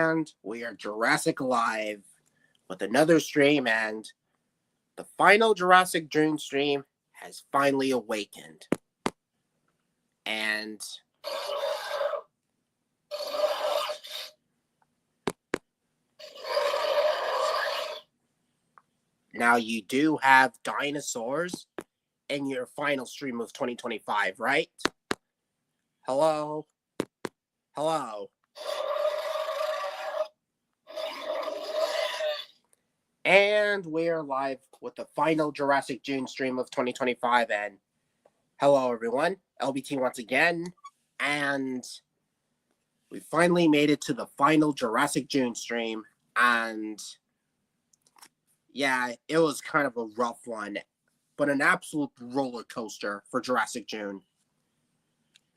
And we are Jurassic Live with another stream, and the final Jurassic June stream has finally awakened. And now you do have dinosaurs in your final stream of 2025, right? Hello? Hello? And we're live with the final Jurassic June stream of 2025. And hello, everyone. LBT once again. And we finally made it to the final Jurassic June stream. And yeah, it was kind of a rough one, but an absolute roller coaster for Jurassic June.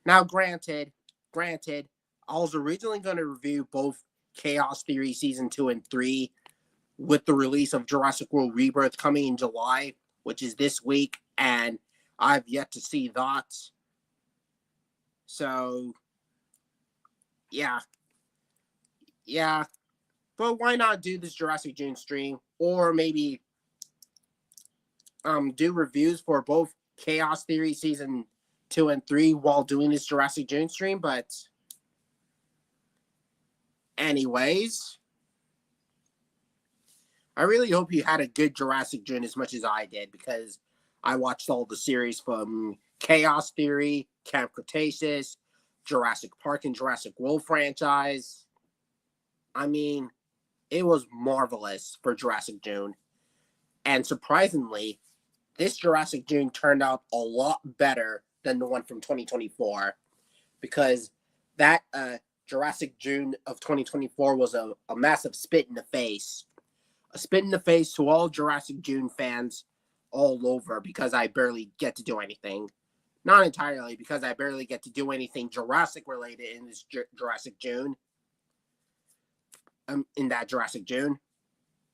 Now, granted, I was originally going to review both Chaos Theory Season 2 and 3 with the release of Jurassic World Rebirth coming in July, which is this week, and I've yet to see that. So, yeah. But why not do this Jurassic June stream, or maybe do reviews for both Chaos Theory Season 2 and 3 while doing this Jurassic June stream, but anyways, I really hope you had a good Jurassic June as much as I did, because I watched all the series from Chaos Theory, Camp Cretaceous, Jurassic Park, and Jurassic World franchise. I mean, it was marvelous for Jurassic June. And surprisingly, this Jurassic June turned out a lot better than the one from 2024, because that Jurassic June of 2024 was a massive spit in the face. A spit in the face to all Jurassic June fans all over, because I barely get to do anything. Not entirely, because I barely get to do anything Jurassic related in this Jurassic June. In that Jurassic June,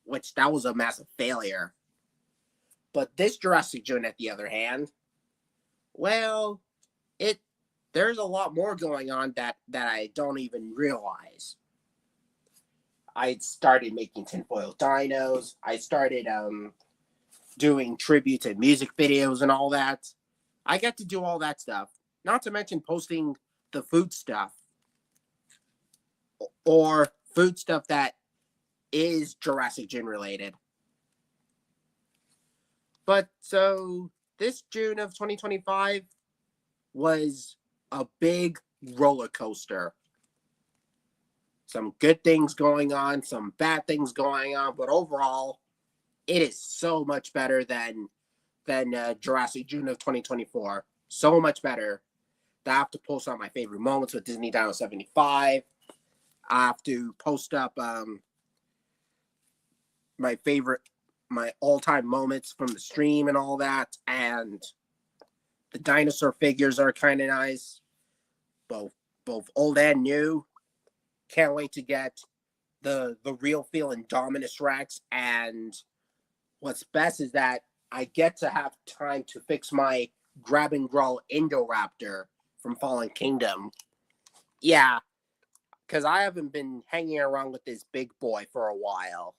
which that was a massive failure. But this Jurassic June, at the other hand, well, there's a lot more going on that I don't even realize. I started making tinfoil dinos. I started doing tributes and music videos and all that. I get to do all that stuff. Not to mention posting the food stuff. Or food stuff that is Jurassic June related. But so this June of 2025 was a big roller coaster. Some good things going on, some bad things going on, but overall, it is so much better than Jurassic June of 2024. So much better that I have to post out my favorite moments with Disney Dino 75. I have to post up my all-time moments from the stream and all that, and the dinosaur figures are kind of nice, both old and new. Can't wait to get the real feel Indominus Rex, and what's best is that I get to have time to fix my grab and growl Indoraptor from Fallen Kingdom. Yeah, because I haven't been hanging around with this big boy for a while.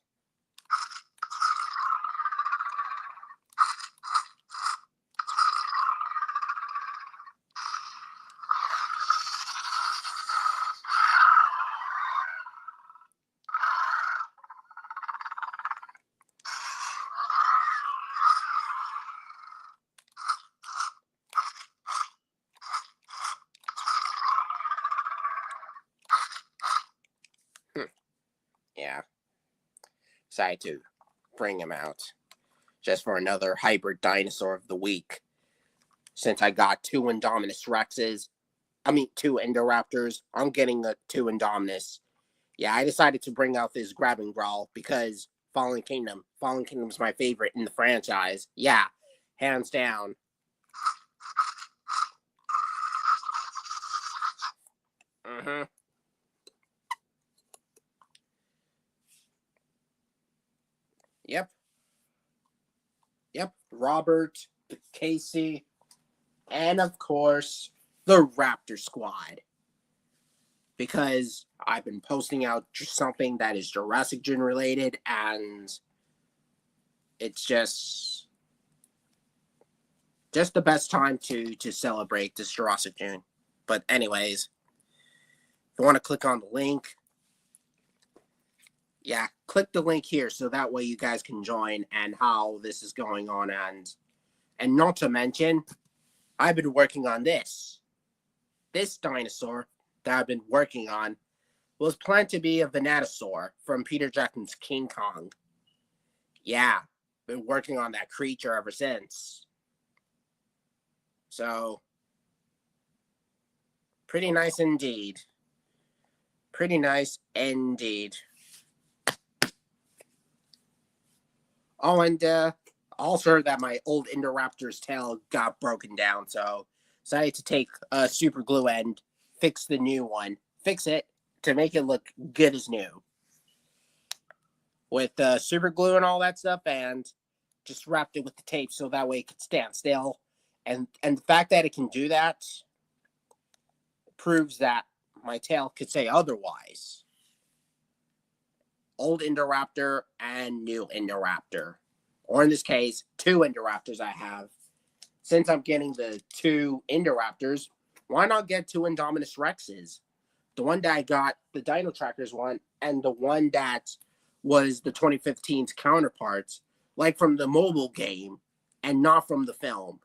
Yeah. Decided to bring him out just for another hybrid dinosaur of the week. Since I got two Indominus Rexes, two Indoraptors, I'm getting two Indominus. Yeah, I decided to bring out this grab and growl because Fallen Kingdom's my favorite in the franchise. Yeah, hands down. Mm-hmm. Yep. Robert, Casey, and of course, the Raptor Squad. because I've been posting out just something that is Jurassic June related, and it's just the best time to celebrate this Jurassic June. But anyways, if you want to click on the link, yeah, click the link here so that way you guys can join and how this is going on. And not to mention, I've been working on this. This dinosaur that I've been working on was planned to be a Venatosaur from Peter Jackson's King Kong. Yeah, been working on that creature ever since. So, pretty nice indeed. Pretty nice indeed. Oh, and also heard that my old Indoraptor's tail got broken down, so decided to take super glue and fix the new one. Fix it to make it look good as new. With super glue and all that stuff, and just wrapped it with the tape so that way it could stand still. And the fact that it can do that proves that my tail could say otherwise. Old Indoraptor and new Indoraptor. Or in this case, two Indoraptors I have. Since I'm getting the two Indoraptors, why not get two Indominus Rexes? The one that I got, the Dino Trackers one, and the one that was the 2015's counterparts, like from the mobile game and not from the film.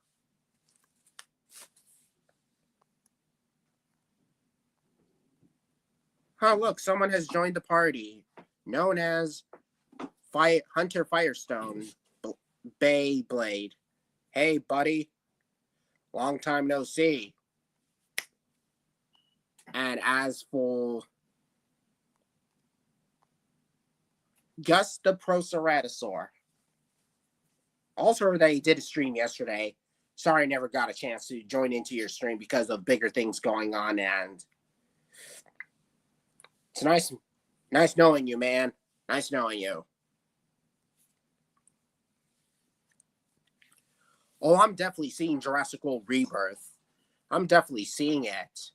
Oh, look, someone has joined the party, known as Hunter Firestone Beyblade. Hey, buddy. Long time no see. And as for Gus the Proceratosaur, also heard that he did a stream yesterday. Sorry I never got a chance to join into your stream because of bigger things going on, and it's nice knowing you, man. Nice knowing you. Oh, I'm definitely seeing Jurassic World Rebirth. I'm definitely seeing it.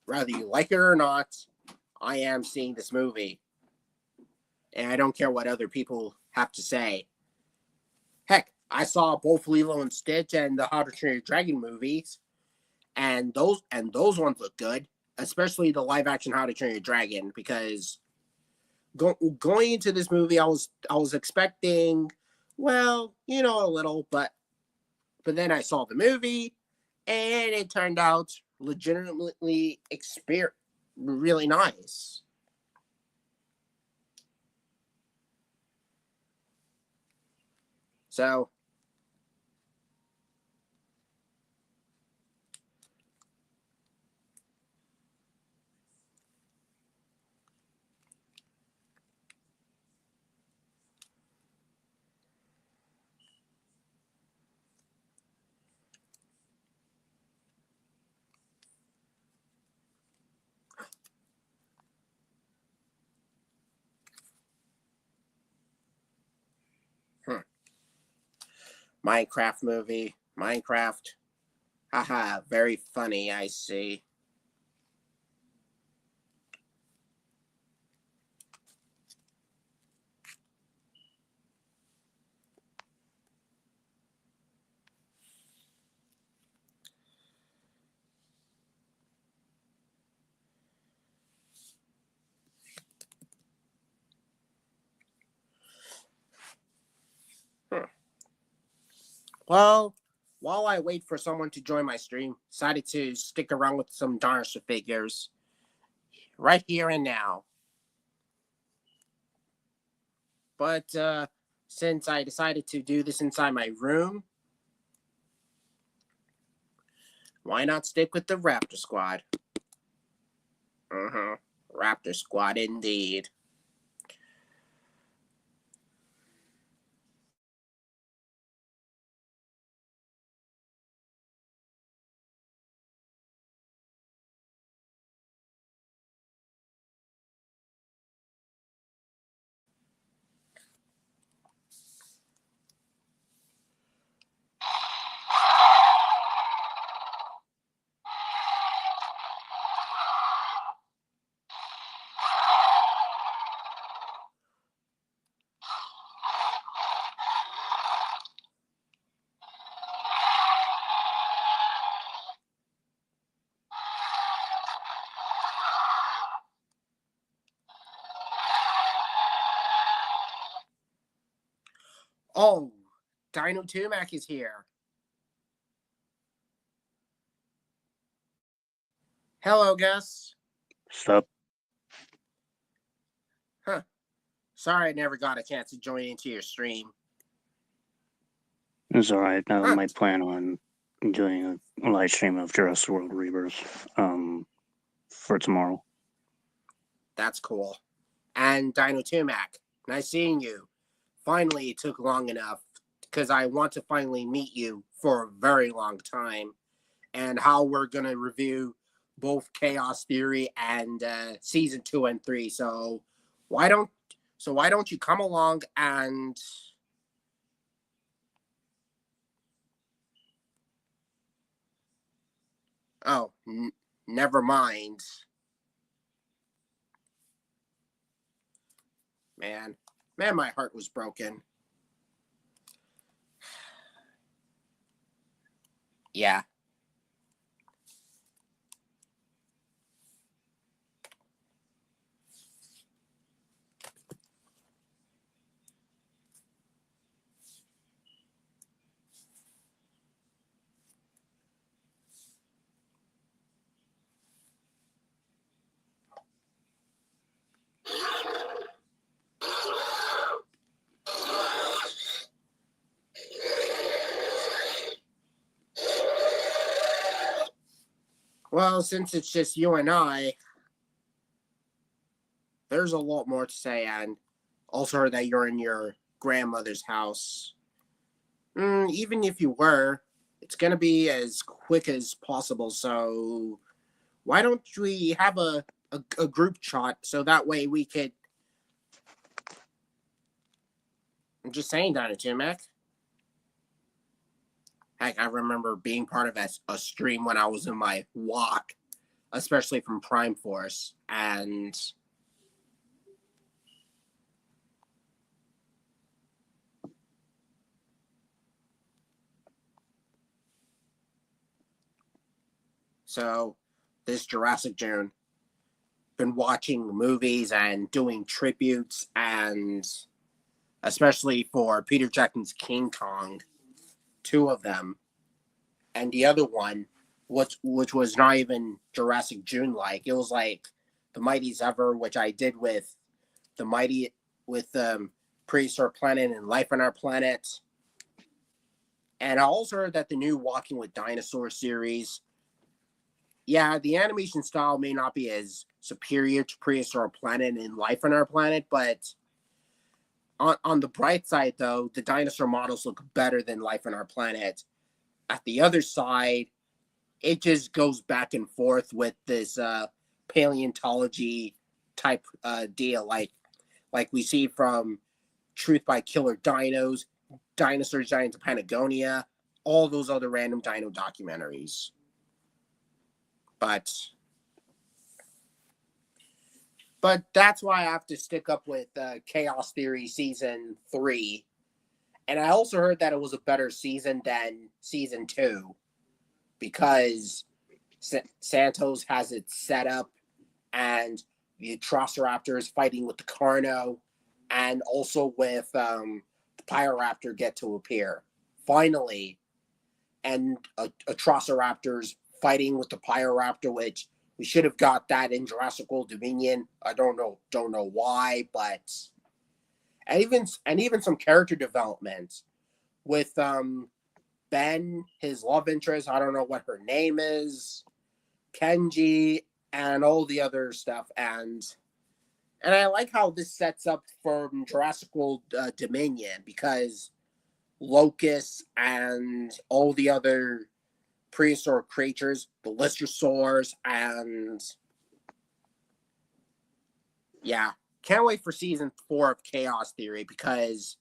Whether you like it or not, I am seeing this movie. And I don't care what other people have to say. Heck, I saw both Lilo and Stitch and the How to Train Your Dragon movies, and those ones look good, especially the live action How to Train Your Dragon, because going into this movie, I was expecting, well, a little, but then I saw the movie, and it turned out legitimately really nice. So, Minecraft movie, Minecraft. Haha, very funny, I see. Well, while I wait for someone to join my stream, decided to stick around with some dinosaur figures right here and now. But since I decided to do this inside my room, why not stick with the Raptor Squad? Raptor Squad indeed. Oh, Dino Tumac is here. Hello, Gus. Sup? Huh. Sorry I never got a chance to join into your stream. It's alright. I Huh. might plan on doing a live stream of Jurassic World Rebirth for tomorrow. That's cool. And Dino Tumac, nice seeing you. Finally, it took long enough because I want to finally meet you for a very long time, and how we're going to review both Chaos Theory and season 2 and 3. So why don't you come along and never mind. Man, my heart was broken. Yeah. Well, since it's just you and I, there's a lot more to say, and also that you're in your grandmother's house. Even if you were, it's going to be as quick as possible, so why don't we have a group chat so that way we could... I'm just saying, Donna Timac. Heck, I remember being part of a stream when I was in my walk, especially from Prime Force, and so this Jurassic June, been watching movies and doing tributes, and especially for Peter Jackson's King Kong, 2 of them, and the other one, which was not even Jurassic June like. It was like The Mightiest Ever, which I did with the Mighty with Prehistoric Planet and Life on Our Planet. And I also heard that the new Walking with Dinosaurs series, yeah, the animation style may not be as superior to Prehistoric Planet and Life on Our Planet, but on the bright side, though, the dinosaur models look better than Life on Our Planet. At the other side, it just goes back and forth with this paleontology type deal, like we see from Truth by Killer Dinos, Dinosaurs Giants of Patagonia, all those other random dino documentaries. But that's why I have to stick up with Chaos Theory Season 3. And I also heard that it was a better season than Season 2, because Santos has it set up, and the Atrociraptors fighting with the Carno, and also with the Pyroraptor get to appear finally, and Atrociraptors fighting with the Pyroraptor, which we should have got that in Jurassic World Dominion. I don't know why, but and even some character development with Ben, his love interest. I don't know what her name is, Kenji, and all the other stuff, and I like how this sets up for Jurassic World Dominion, because locusts and all the other prehistoric creatures, the Listersaurs, and yeah, can't wait for season 4 of Chaos Theory, because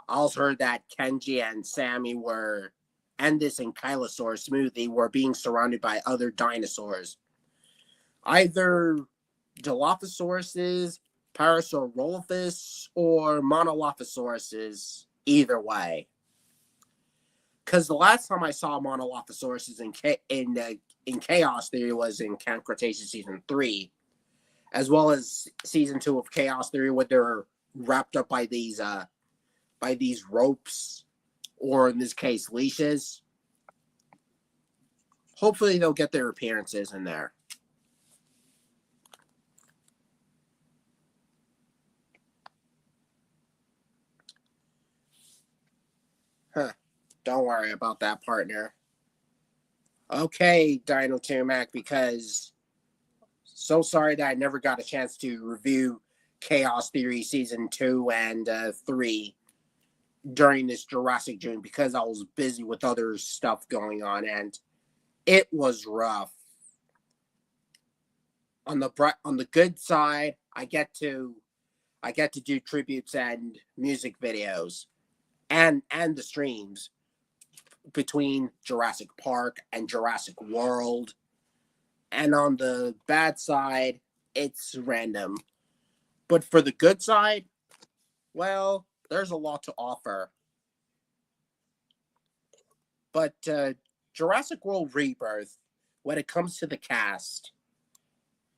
I also heard that Kenji and Sammy were, and this Ankylosaur Smoothie, were being surrounded by other dinosaurs. Either Dilophosaurus, Parasaurolophus, or Monolophosaurus, either way. Because the last time I saw Monolophosaurus in Chaos Theory was in Camp Cretaceous Season 3, as well as Season 2 of Chaos Theory, where they're wrapped up by these by these ropes, or in this case, leashes. Hopefully they'll get their appearances in there. Huh. Don't worry about that, partner. Okay, Dino Tumac, because so sorry that I never got a chance to review Chaos Theory Season 2 and 3 during this Jurassic June because I was busy with other stuff going on, and it was rough. On the good side, I get to do tributes and music videos and the streams between Jurassic Park and Jurassic World. And on the bad side, it's random. But for the good side, well, there's a lot to offer. But Jurassic World Rebirth, when it comes to the cast,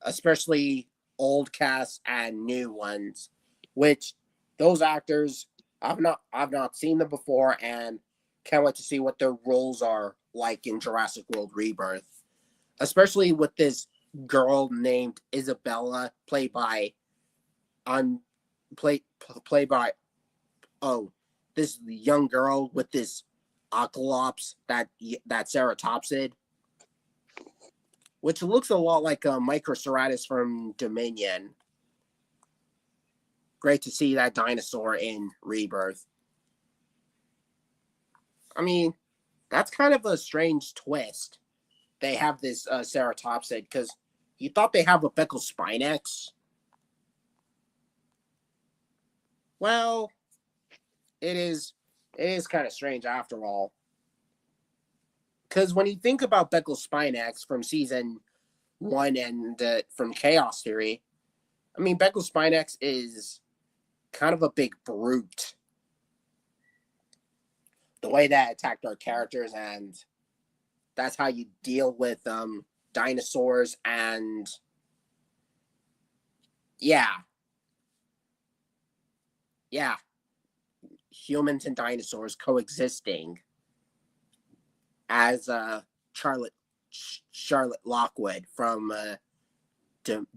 especially old cast and new ones, which those actors I've not seen them before and can't wait to see what their roles are like in Jurassic World Rebirth. Especially with this girl named Isabella, played by this young girl with this Oclops that ceratopsid, which looks a lot like a Microceratus from Dominion. Great to see that dinosaur in Rebirth. I mean, that's kind of a strange twist. They have this ceratopsid because you thought they have a Beckle Spinex. Well, it is kind of strange after all. Because when you think about Beckle Spinex from season 1 and from Chaos Theory, I mean, Beckle Spinex is kind of a big brute. The way that attacked our characters, and that's how you deal with dinosaurs and yeah, humans and dinosaurs coexisting as Charlotte Lockwood from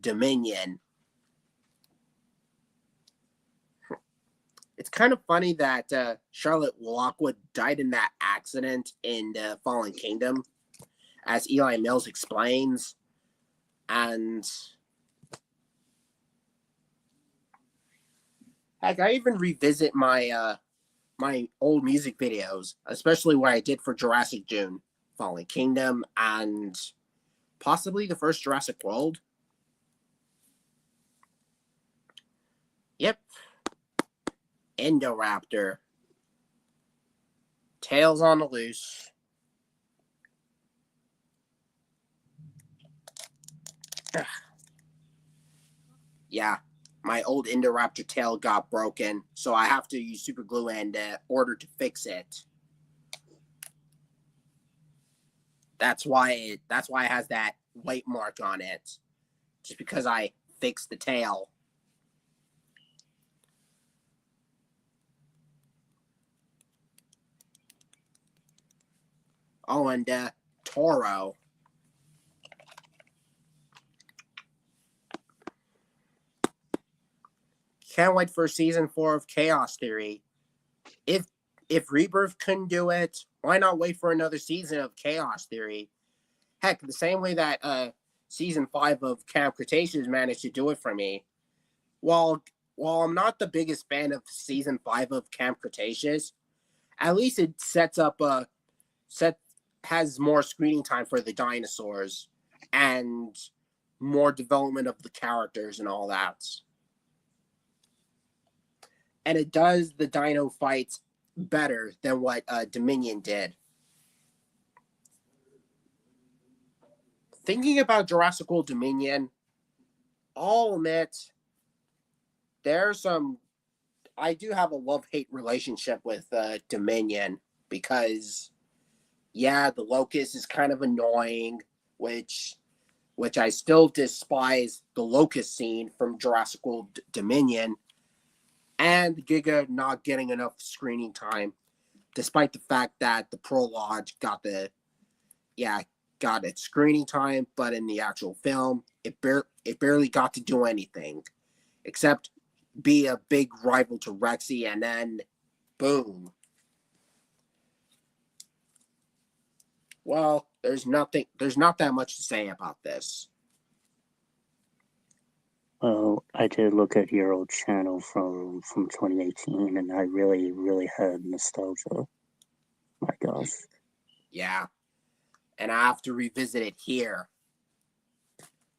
Dominion. It's kind of funny that Charlotte Lockwood died in that accident in Fallen Kingdom, as Eli Mills explains. And heck, I even revisit my my old music videos, especially what I did for Jurassic June, Fallen Kingdom, and possibly the first Jurassic World. Yep. Indoraptor. Tails on the loose. Yeah, my old Indoraptor tail got broken, so I have to use super glue and order to fix it. That's why it has that white mark on it, just because I fixed the tail. Oh, and Toro. Can't wait for season 4 of Chaos Theory. If Rebirth couldn't do it, why not wait for another season of Chaos Theory? Heck, the same way that season 5 of Camp Cretaceous managed to do it for me. While I'm not the biggest fan of season 5 of Camp Cretaceous, at least it has more screening time for the dinosaurs and more development of the characters and all that. And it does the dino fights better than what Dominion did. Thinking about Jurassic World Dominion, I'll admit I do have a love-hate relationship with Dominion because, yeah, the Locust is kind of annoying, which I still despise the Locust scene from Jurassic World Dominion. and Giga not getting enough screening time, despite the fact that the prologue got got its screening time, but in the actual film, it barely got to do anything except be a big rival to Rexy, and then boom. Well, there's not that much to say about this. Well, I did look at your old channel from 2018, and I really had nostalgia. My gosh. Yeah, and I have to revisit it here,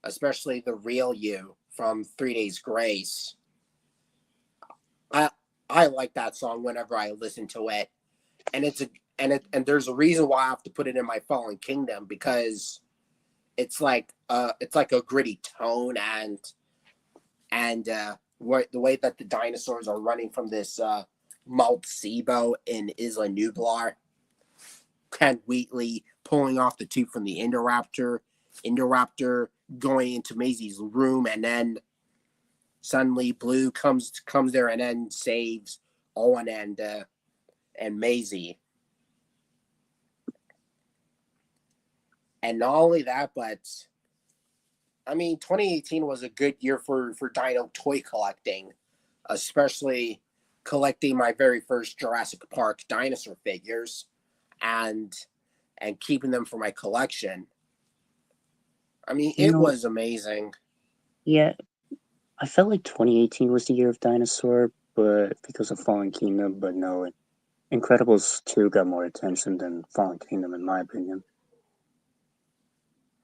especially the real you from 3 Days Grace. I I like that song whenever I listen to it, and and there's a reason why I have to put it in my Fallen Kingdom, because it's like a gritty tone, and what the way that the dinosaurs are running from this Mount Sibo in Isla Nublar, Ken Wheatley pulling off the tooth from the Indoraptor going into Maisie's room, and then suddenly Blue comes there and then saves Owen and Maisie. And not only that, but I mean, 2018 was a good year for dino toy collecting, especially collecting my very first Jurassic Park dinosaur figures and keeping them for my collection. I mean, You it know, was amazing. yeah, I felt like 2018 was the year of dinosaur, but because of Fallen Kingdom, but no, Incredibles 2 got more attention than Fallen Kingdom, in my opinion.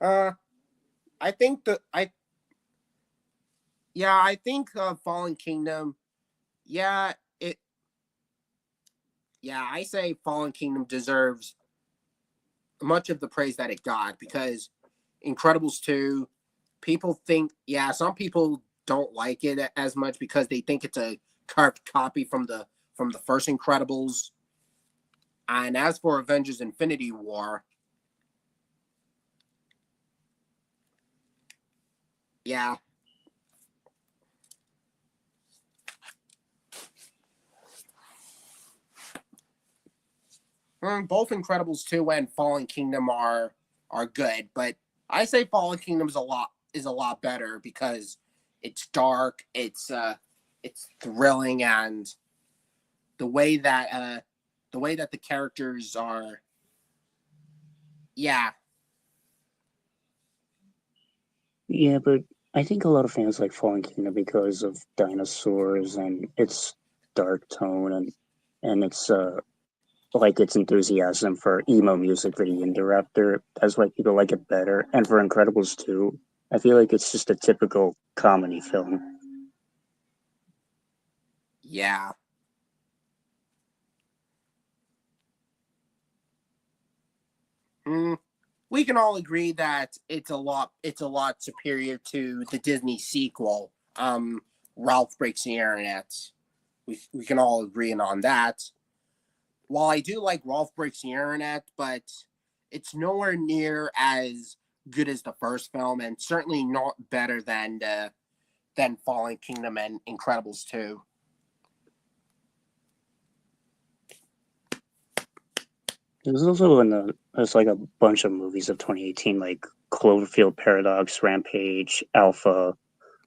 Uh, I think I think Fallen Kingdom. Yeah, it. Yeah, I say Fallen Kingdom deserves much of the praise that it got, because Incredibles 2, people think, yeah, some people don't like it as much because they think it's a carved copy from the first Incredibles. And as for Avengers Infinity War, yeah. Both Incredibles 2 and Fallen Kingdom are good, but I say Fallen Kingdom is a lot better because it's dark, it's thrilling, and the way that the characters are, yeah. Yeah, but I think a lot of fans like Fallen Kingdom because of dinosaurs and its dark tone and its like its enthusiasm for emo music for the Indoraptor. That's why people like it better. And for Incredibles 2, I feel like it's just a typical comedy film. Yeah. Mm, we can all agree that it's a lot superior to the Disney sequel, Ralph Breaks the Internet. We can all agree on that. While I do like Ralph Breaks the Internet, but it's nowhere near as good as the first film, and certainly not better than Fallen Kingdom and Incredibles 2. There's like a bunch of movies of 2018 like Cloverfield Paradox, Rampage, Alpha,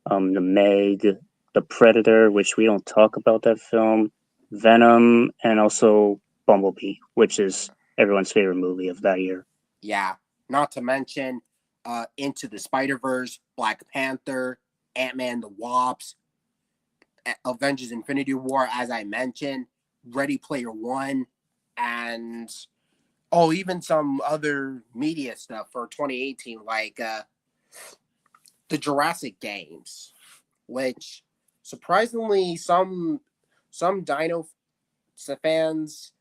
The Meg, The Predator, which we don't talk about that film, Venom, and also Bumblebee, which is everyone's favorite movie of that year. Yeah, not to mention Into the Spider-Verse, Black Panther, Ant-Man the Wasp, Avengers Infinity War, as I mentioned, Ready Player One, and even some other media stuff for 2018, like the Jurassic games, which surprisingly some Dino fans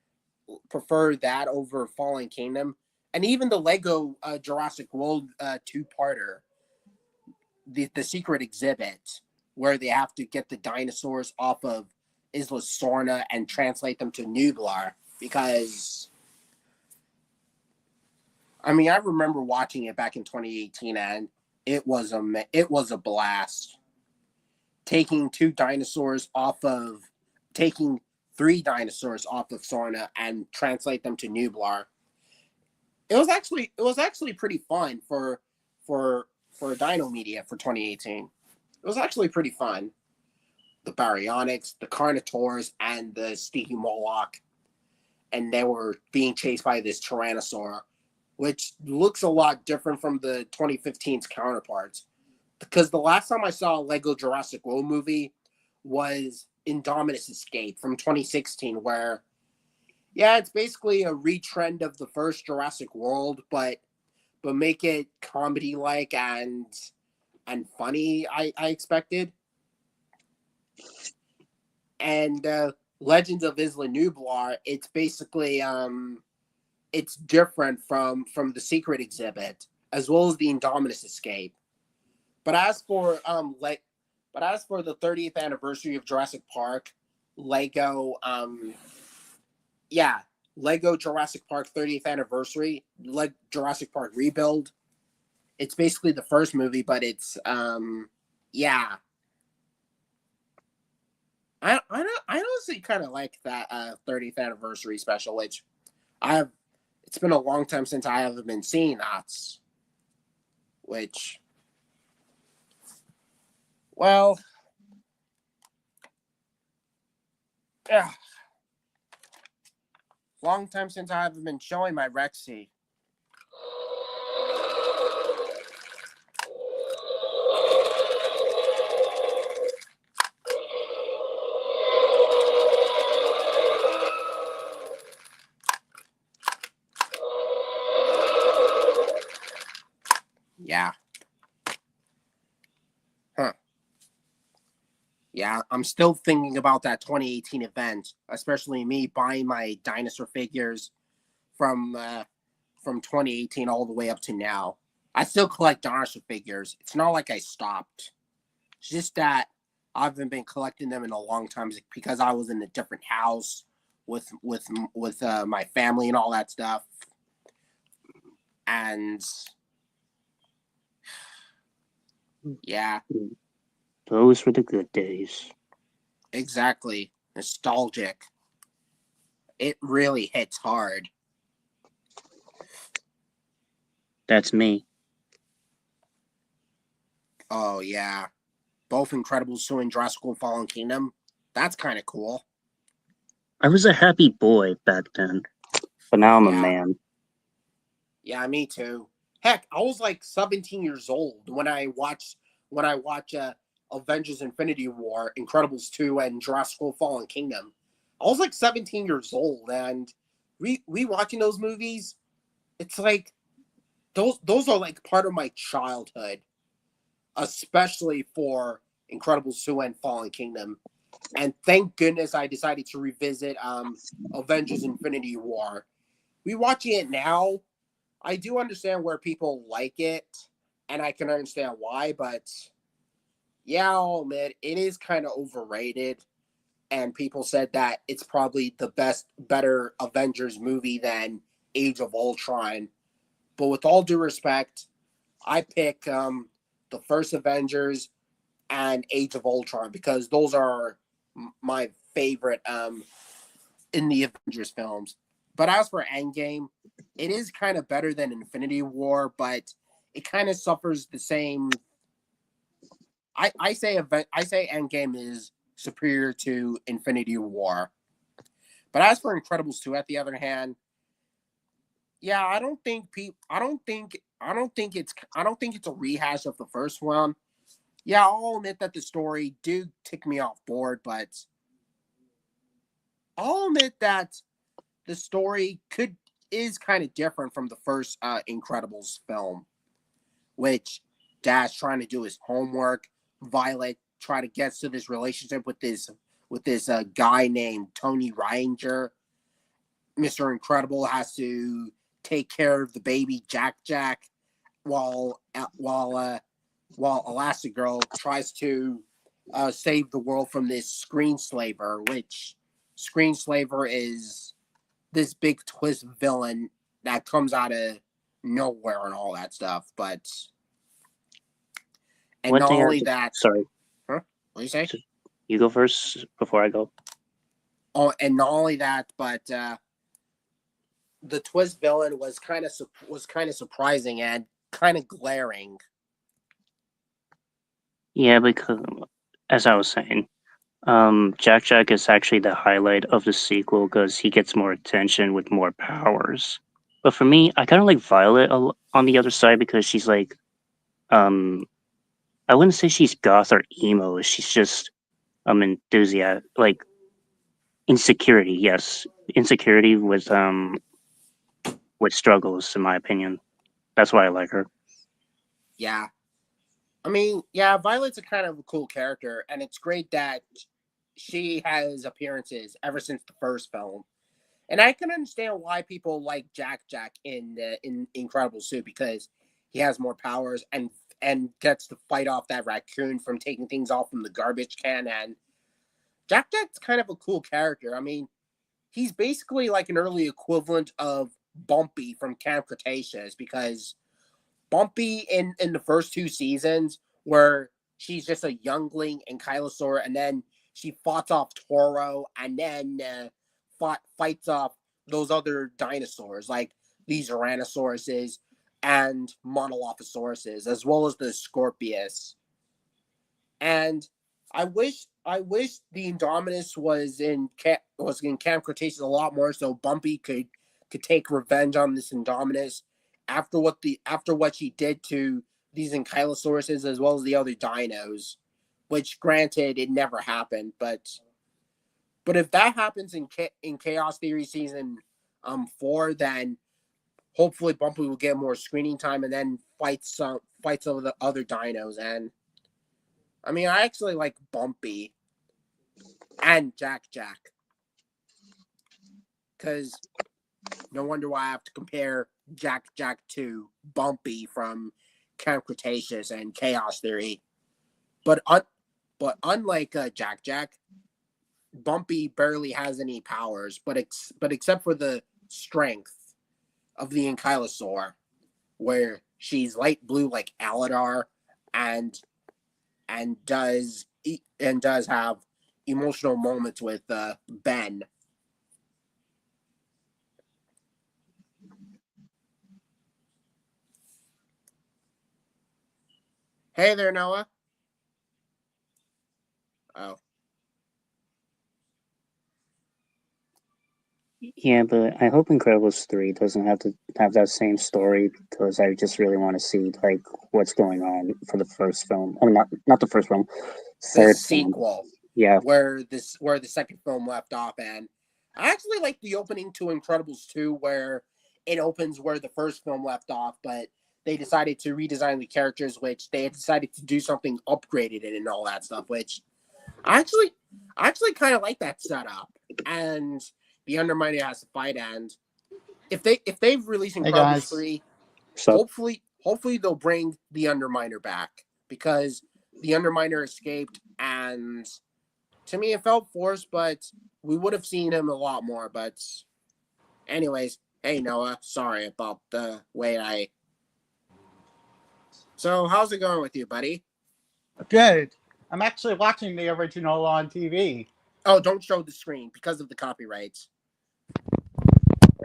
prefer that over Fallen Kingdom, and even the Lego Jurassic World two-parter, the secret exhibit, where they have to get the dinosaurs off of Isla Sorna and translate them to Nublar, because I mean, I remember watching it back in 2018, and it was a blast. Taking two dinosaurs off of taking 3 dinosaurs off of Sorna and translate them to Nublar. It was actually pretty fun for Dino Media for 2018. It was actually pretty fun. The Baryonyx, the Carnotaurs, and the Sticky Moloch, and they were being chased by this Tyrannosaur, which looks a lot different from the 2015's counterparts. Because the last time I saw a Lego Jurassic World movie was Indominus Escape from 2016, where yeah, it's basically a retrend of the first Jurassic World, but make it comedy like and funny. I expected. And Legends of Isla Nublar, it's basically it's different from the Secret exhibit as well as the Indominus Escape. But as for the 30th anniversary of Jurassic Park, Lego yeah, Lego Jurassic Park 30th anniversary, like Jurassic Park Rebuild. It's basically the first movie, but it's yeah. I honestly kind of like that 30th anniversary special, which I have. It's been a long time since I haven't been seeing that. Which, well, yeah, long time since I haven't been showing my Rexy. Yeah. Huh. Yeah, I'm still thinking about that 2018 event, especially me buying my dinosaur figures from from 2018 all the way up to now. I still collect dinosaur figures. It's not like I stopped. It's just that I haven't been collecting them in a long time because I was in a different house with my family and all that stuff. And yeah, Those were the good days. exactly. Nostalgic. It really hits hard. That's me. Oh yeah. Both Incredibles 2 and Jurassic World Fallen Kingdom. That's kind of cool. I was a happy boy back then, but now I'm a Yeah. man. Yeah, me too. Heck, I was like 17 years old when I watch Avengers Infinity War, Incredibles 2, and Jurassic World Fallen Kingdom. I was like 17 years old, and we watching those movies, it's like those are like part of my childhood, especially for Incredibles 2 and Fallen Kingdom. And thank goodness I decided to revisit Avengers Infinity War. We watching it now, I do understand where people like it, and I can understand why, but yeah, I'll admit it is kind of overrated. And people said that it's probably the better Avengers movie than Age of Ultron. But with all due respect, I pick the first Avengers and Age of Ultron because those are my favorite in the Avengers films. But as for Endgame, it is kind of better than Infinity War, but it kind of suffers the same. I say Endgame is superior to Infinity War. But as for Incredibles 2, at the other hand, yeah, I don't think it's a rehash of the first one. Yeah, I'll admit that the story did tick me off board, but I'll admit that the story is kind of different from the first Incredibles film, which Dash trying to do his homework, Violet trying to get to this relationship with this guy named Tony Reinger. Mr. Incredible has to take care of the baby Jack Jack while Elastigirl tries to save the world from this Screenslaver, which Screenslaver is this big twist villain that comes out of nowhere and all that stuff. But and One not thing I only that, sorry, huh? What do you say? you go first before I go. Oh, and not only that, but the twist villain was kind of surprising and kind of glaring. Yeah, because as I was saying, Jack Jack is actually the highlight of the sequel because he gets more attention with more powers. But for me, I kind of like Violet on the other side because she's like, um, I wouldn't say she's goth or emo. She's just enthusiastic, like insecurity. Yes, insecurity with struggles, in my opinion. That's why I like her. Yeah. I mean, yeah, Violet's a kind of a cool character, and it's great that she has appearances ever since the first film. And I can understand why people like Jack Jack in Incredible Suit because he has more powers and gets to fight off that raccoon from taking things off from the garbage can. And Jack Jack's kind of a cool character. I mean, he's basically like an early equivalent of Bumpy from Camp Cretaceous because Bumpy in the first two seasons where she's just a youngling in Kylosaur, and then she fought off Toro, and then fights off those other dinosaurs like these Tyrannosauruses and Monolophosauruses, as well as the Scorpius. And I wish the Indominus was in Camp Cretaceous a lot more, so Bumpy could take revenge on this Indominus after what she did to these Ankylosauruses as well as the other dinos. Which, granted, it never happened, but if that happens in Chaos Theory season 4, then hopefully Bumpy will get more screening time and then fights over the other dinos. And I mean, I actually like Bumpy and Jack Jack because no wonder why I have to compare Jack Jack to Bumpy from Camp Cretaceous and Chaos Theory. But but unlike Jack Jack, Bumpy barely has any powers, but except for the strength of the Ankylosaur, where she's light blue like Aladar, and and does does have emotional moments with Ben. Hey there, Noah. Oh, Yeah, but I hope Incredibles 3 doesn't have to have that same story because I just really want to see like what's going on for the first film. I mean, not the first film, the third film. sequel Yeah. where the second film left off, and I actually like the opening to Incredibles 2 where it opens where the first film left off, but they decided to redesign the characters, which they had decided to do something upgraded in and all that stuff, which I actually I actually kind of like that setup. And the Underminer has to fight, and if they've released Hey Incredibles guys. 3, So hopefully they'll bring the Underminer back because the Underminer escaped, and to me it felt forced, but we would have seen him a lot more. But anyways, hey Noah, sorry about the way I. So how's it going with you, buddy? Good. I'm actually watching the original on TV. Oh, don't show the screen because of the copyrights.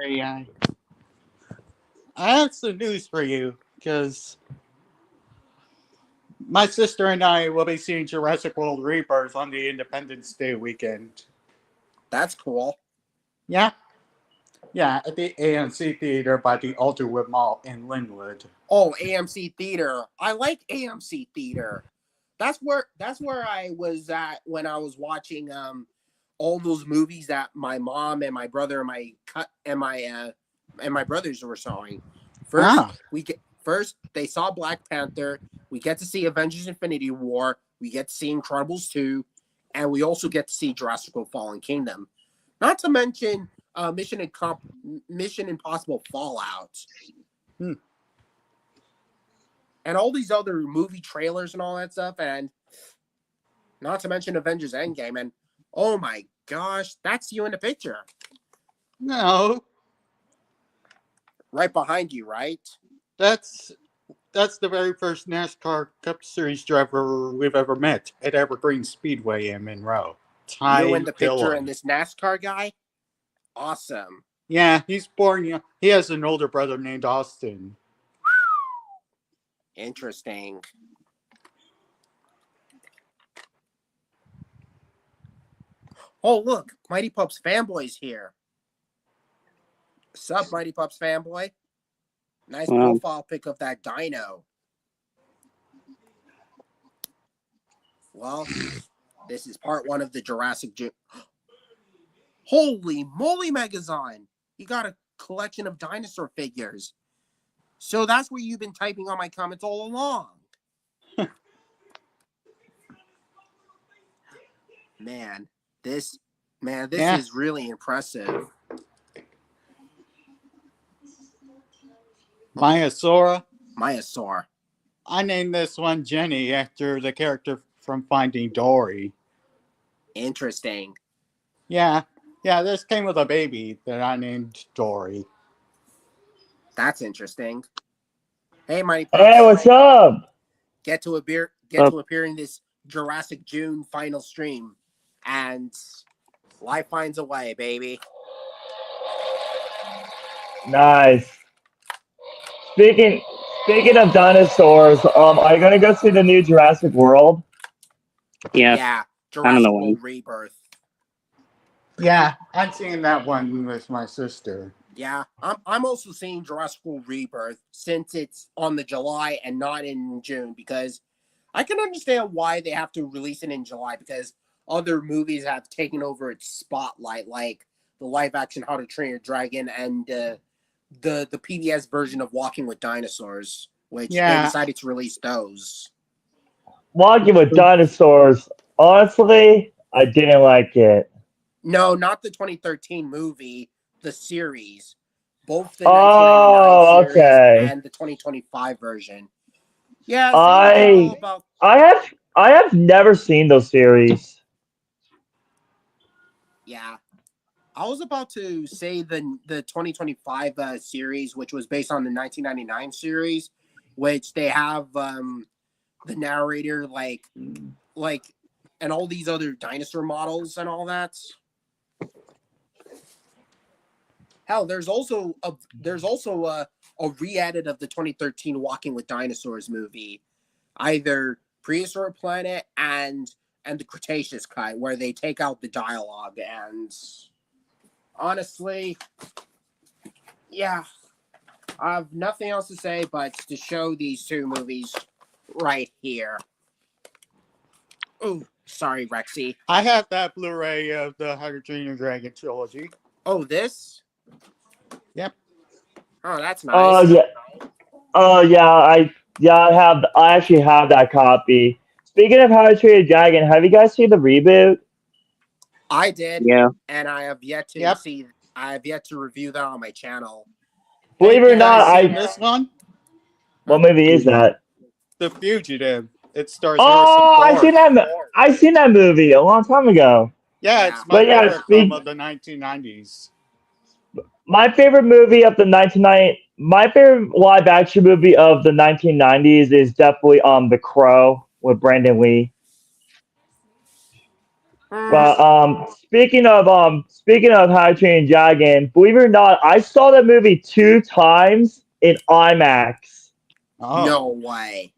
I have some news for you because my sister and I will be seeing Jurassic World Rebirth on the Independence Day weekend. That's cool. Yeah? Yeah, at the AMC Theater by the Alderwood Mall in Linwood. Oh, AMC Theater. I like AMC Theater. That's where I was at when I was watching all those movies that my mom and my brother and my brothers were showing. First, Ah, first they saw Black Panther. We get to see Avengers: Infinity War. We get to see Incredibles 2, and we also get to see Jurassic World: Fallen Kingdom. Not to mention Mission Impossible Fallout. hmm. And all these other movie trailers and all that stuff, and not to mention Avengers Endgame. And oh my gosh, that's you in the picture, No, right behind you, right? that's the very first NASCAR Cup Series driver we've ever met at Evergreen Speedway in Monroe. You in time the picture killer. and this NASCAR guy? Awesome. Yeah, he's born young. He has an older brother named Austin. Interesting. Oh, look, Mighty Pups fanboy's here. Sup, Mighty Pups fanboy? Nice Wow. profile pic of that dino. Well, this is part one of the Jurassic June. Holy moly, Megazon! You got a collection of dinosaur figures. So that's where you've been typing on my comments all along. Man, this Yeah. is really impressive. Maiasaura. Maiasaur. I named this one Jenny after the character from Finding Dory. Interesting. Yeah, this came with a baby that I named Dory. That's interesting. Hey, Mighty Hey, Pups. what's up? Get to appear in this Jurassic June final stream. And life finds a way, baby. Nice. Speaking of dinosaurs, are you gonna go see the new Jurassic World? Yeah, Yeah, I don't Jurassic know World when. Rebirth. Yeah, I'm seeing that one with my sister. Yeah, I'm also seeing Jurassic World Rebirth since it's on the July and not in June, because I can understand why they have to release it in July, because other movies have taken over its spotlight, like the live action How to Train Your Dragon and the PBS version of Walking with Dinosaurs, which they Yeah, decided to release those. Walking with Dinosaurs. Honestly, I didn't like it. No, not the 2013 movie, the series. Both the 1999 Oh, series okay. and the 2025 version. Yeah, seems all I about. I have never seen those series. Yeah, I was about to say the 2025 series, which was based on the 1999 series, which they have the narrator like and all these other dinosaur models and all that. Hell, there's also a re-edit of the 2013 Walking with Dinosaurs movie, either Prehistoric Planet and the Cretaceous cut, where they take out the dialogue. And honestly, yeah, I have nothing else to say but to show these two movies right here. Oh, sorry, Rexy. I have that Blu-ray of the How to Train Your Dragon trilogy. Oh, this? Yep. Oh, that's Oh nice. yeah. I actually have that copy. Speaking of How to Train Your Dragon, have you guys seen the reboot? I did, Yeah, and I have yet to Yep. see. I have yet to review that on my channel. Hey, Believe it or you not, guys seen I this one? what movie is that? The Fugitive. It stars Harrison Oh, Ford. I seen that movie a long time ago. Yeah, Yeah. it's my But yeah, favorite film of the 1990s. my favorite movie of the 1990, my favorite live action movie of the 1990s is definitely The Crow with Brandon Lee. Mm, But speaking of How to Train Your Dragon, believe it or not, I saw that movie two times in IMAX. no Oh. way.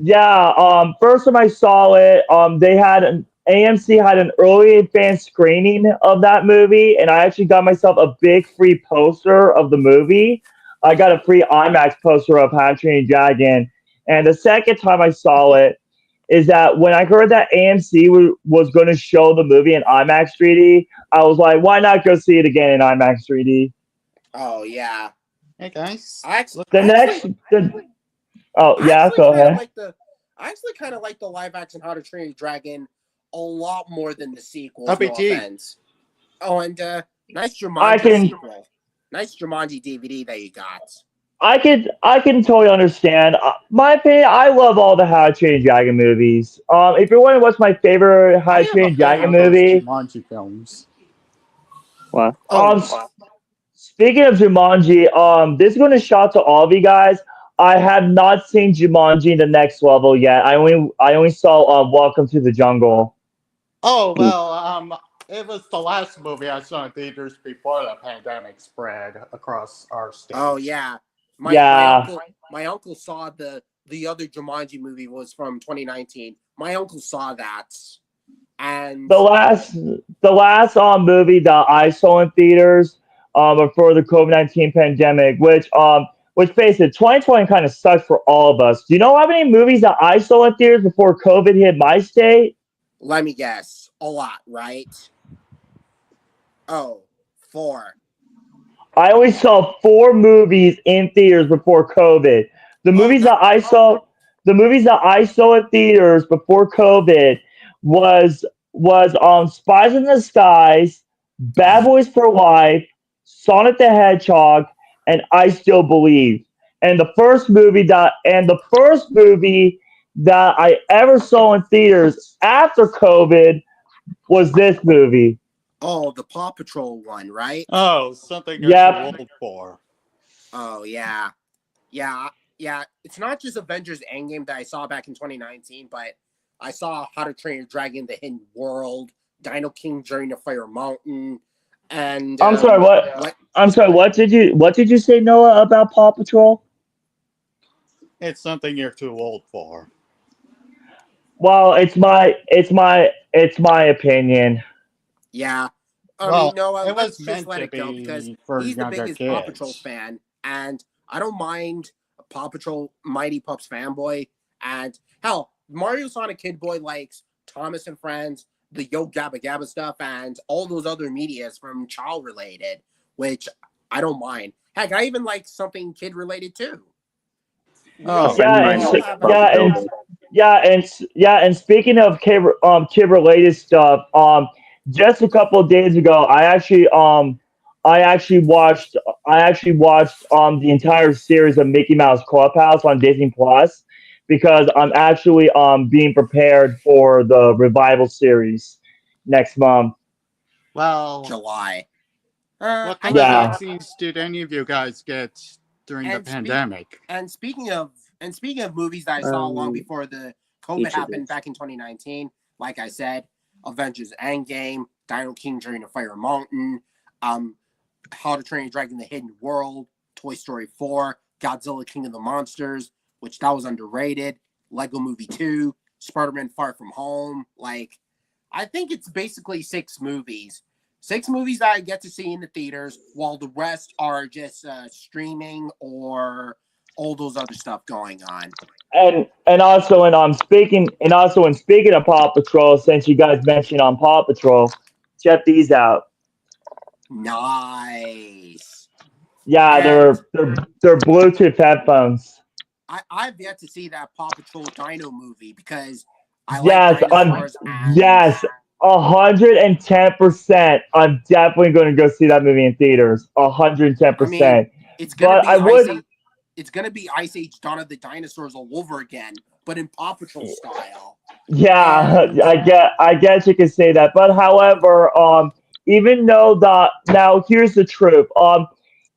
Yeah, first time I saw it, they had AMC had an early advance screening of that movie, and I actually got myself a big free poster of the movie. I got a free IMAX poster of How to Train Your Dragon, and the second time I saw it is that when I heard that AMC was going to show the movie in IMAX 3D, I was like, why not go see it again in IMAX 3D? Oh yeah. Hey, guys. I actually, The I next, actually, oh I yeah, actually go kind of ahead. like the. I actually kind of like the live action How to Train Your Dragon a lot more than the sequels. No LBT. offense. Oh, and nice I Jumanji can sequel. Nice Jumanji DVD that you got. I can totally understand. My opinion, I love all the How to Train Your Dragon movies. If you're wondering what's my favorite How I to am a Train Your fan Dragon of those movie, Jumanji films. well, Oh, speaking of Jumanji, this is going to shout to all of you guys. I have not seen Jumanji the next level yet. I only saw Welcome to the Jungle. Oh well, it was the last movie I saw in theaters before the pandemic spread across our Oh state. yeah, my Yeah, uncle saw the other Jumanji movie was from 2019. My uncle saw that, and the last movie that I saw in theaters before the COVID-19 pandemic, which face it, 2020 kind of sucked for all of us. Do you know how many movies that I saw in theaters before COVID hit my state? let me guess, a lot, right? Oh, four. I only saw four movies in theaters before COVID. The Oh, movies that that I saw, the movies that I saw in theaters before COVID was Spies in Disguise, Bad Boys for Life, Sonic the Hedgehog, and I Still Believe. And the first movie that I ever saw in theaters after COVID was this movie. oh the Paw Patrol one, right? Oh, something you're too Yep. old for. Oh yeah, yeah, yeah. It's not just Avengers Endgame that I saw back in 2019, but I saw How to Train Your Dragon: The Hidden World, Dino King Journey to Fire Mountain, and I'm sorry. what? I'm sorry. What did you say, Noah, about Paw Patrol? It's something you're too old for. Well, it's my opinion. Yeah, I mean, Well, Noah, it was let's just meant let to it go because be for he's the younger biggest Paw Patrol kids. fan, and I don't mind a Paw Patrol Mighty Pups fanboy. And hell, Mario Sonic Kid Boy likes Thomas and Friends, the Yo Gabba Gabba stuff, and all those other medias from child related, which I don't mind. Heck, I even like something kid related too. A Oh, friend of Yeah, mine We and all likes have Paw our yeah, and Patrol. speaking of kid related stuff, just a couple of days ago, I actually watched the entire series of Mickey Mouse Clubhouse on Disney Plus because I'm actually being prepared for the revival series next month. well, July. what I COVID can't. Yeah. vaccines did any of you guys get during the And speak pandemic? and speaking of movies that I saw long Um, before the COVID each of happened these. back in 2019, like I said, Avengers Endgame, Dino King Journey to Fire Mountain, um, How to Train Your Dragon: The Hidden World, Toy Story 4, Godzilla King of the Monsters, which that was underrated, Lego Movie 2, Spider-Man Far From Home. Like, I think it's basically six movies. Six movies that I get to see in the theaters, while the rest are just streaming or all those other stuff going on. And speaking of Paw Patrol, since you guys mentioned on Paw Patrol, check these out. Nice. Yeah, And they're Bluetooth headphones. I've yet to see that Paw Patrol Dino movie because I like Yes, dinosaurs and yes, 110%. I'm definitely going to go see that movie in theaters. I mean 110%. it's gonna But be I Ice would, Age. It's gonna be Ice Age Dawn of the Dinosaurs all over again, but in Paw Patrol style. yeah, And I guess you could say that. But however, even though that now here's the truth.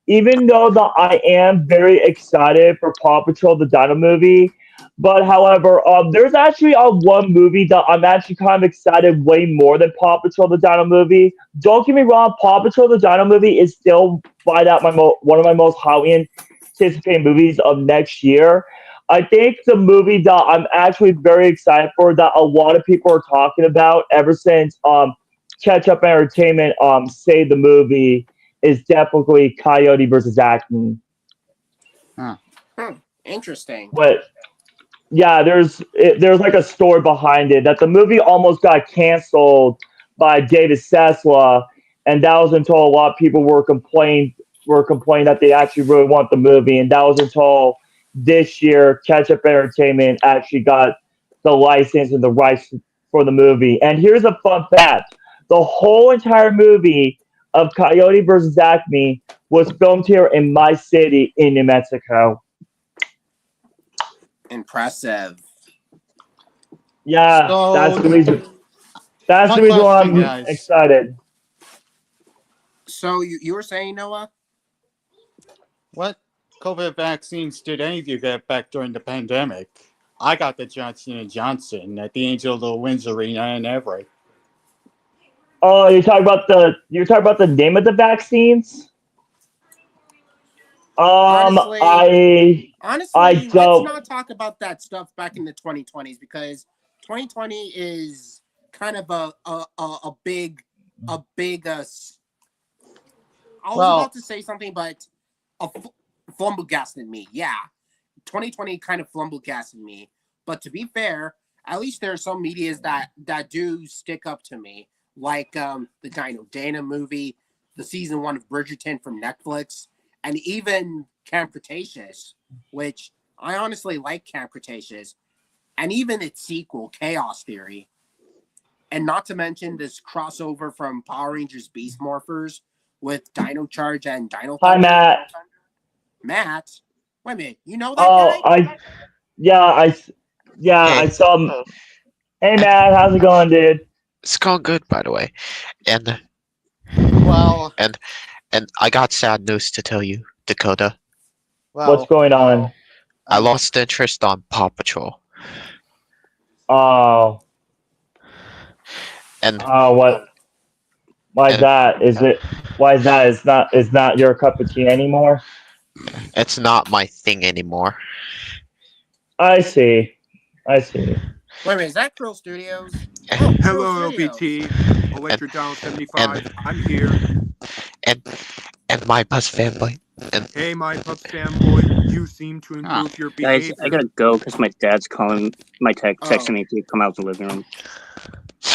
Even though that I am very excited for Paw Patrol the Dino movie, but however, there's actually one movie that I'm actually kind of excited way more than Paw Patrol the Dino movie. Don't get me wrong, Paw Patrol the Dino movie is still by that one of my most highly anticipated movies of next year. I think the movie that I'm actually very excited for that a lot of people are talking about ever since Catch Up Entertainment say the movie is definitely Coyote versus Acme. Huh. interesting. But yeah, there's like a story behind it that the movie almost got canceled by David Sesla, and that was until a lot of people were complaining that they actually really want the movie, and that was until this year Catch Up Entertainment actually got the license and the rights for the movie. And here's a fun fact: the whole entire movie of Coyote versus Acme was filmed here in my city in New Mexico. Impressive. Yeah, So, that's the reason. That's one the reason why question, I'm guys. excited. So you were saying, Noah? What COVID vaccines did any of you get back during the pandemic? I got the Johnson & Johnson at the Angel of the Winds Arena in Everett. Oh, you're talking about the name of the vaccines? Honestly, I let's don't. not talk about that stuff back in the 2020s because 2020 is kind of a big I was about Well, to say something, but flumbogasted me. Yeah, 2020 kind of flumbogasted me. But to be fair, at least there are some medias that do stick up to me, like the Dino Dana movie, the season 1 of Bridgerton from Netflix, and even Camp Cretaceous, which I honestly like Camp Cretaceous, and even its sequel, Chaos Theory. And not to mention this crossover from Power Rangers Beast Morphers with Dino Charge and Dino Hi, Thunder. Matt. Matt, wait a minute, you know that Oh, guy? yeah, I Hey, saw. Hey, and Matt, how's it going, dude? it's going good, by the way. And well, and and I got sad news to tell you, Dakota. What's well. going on? I Um, lost interest on Paw Patrol. Oh, And what? Why is and that? Why is that? It's not your cup of tea anymore. it's not my thing anymore. I see. I see. Wait a minute, is that Krill Studios? And Oh, Krill Hello, Studios. LBT. and Electric Dial and 75. I'm here. and, and my bus family. And Hey, my pups fanboy. You seem to huh. improve your Guys, I behavior. gotta go because my dad's calling, Oh, texting me to come out the living room.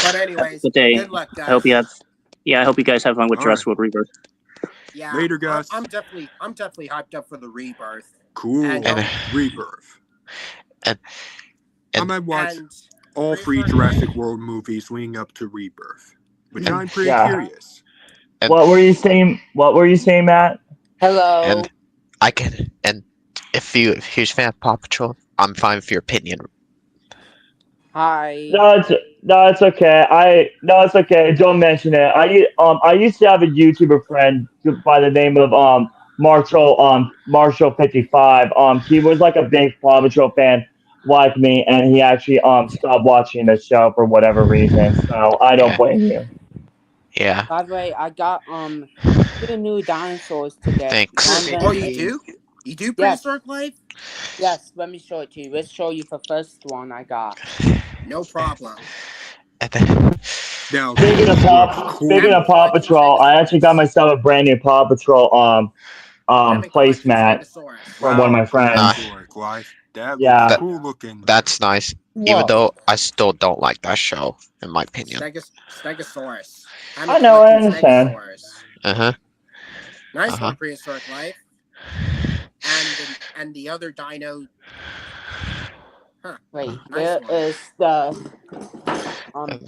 but Have a anyways, good day. good luck, I hope you guys. have. Yeah, I hope you guys have fun with All right. Jurassic World Rebirth. Yeah, Later, guys. I'm definitely hyped up for the rebirth. Cool. And Rebirth. and I and might watch and all 3 Prehistoric Life. Jurassic World movies leading up to Rebirth, which and I'm pretty Yeah. curious. and What were you saying? What were you saying, Matt? Hello. and I can and if you're a huge fan of Paw Patrol, I'm fine with your opinion. Hi. No, it's okay. No, it's okay. Don't mention it. I used to have a YouTuber friend by the name of Marshall 55. He was like a big Paw Patrol fan like me, and he actually stopped watching the show for whatever reason. So I don't Yeah, blame you. yeah. By the way, I got 2 new dinosaurs today. Thanks. One of Oh, them you is do? You do yes, Prehistoric Life? yes. Let me show it to you. Let's show you the first one I got. No problem. And then, Now, Speaking of this looks Speaking Damn of it, cool. Paw collecting Patrol, I actually got Stegosaurus. myself a brand new Paw Patrol Damn it, collecting placemat Stegosaurus. from one of Wow, my friends. Prehistoric Life. That looks Yeah, that cool looking. that's nice. Even Whoa. though I still don't like that show, in my opinion. Stegosaurus. I'm I know. I collecting understand. Stegosaurus. Uh huh. Uh Nice huh. one, Prehistoric Life. And the other dino. Huh. Wait, Nice here one. is the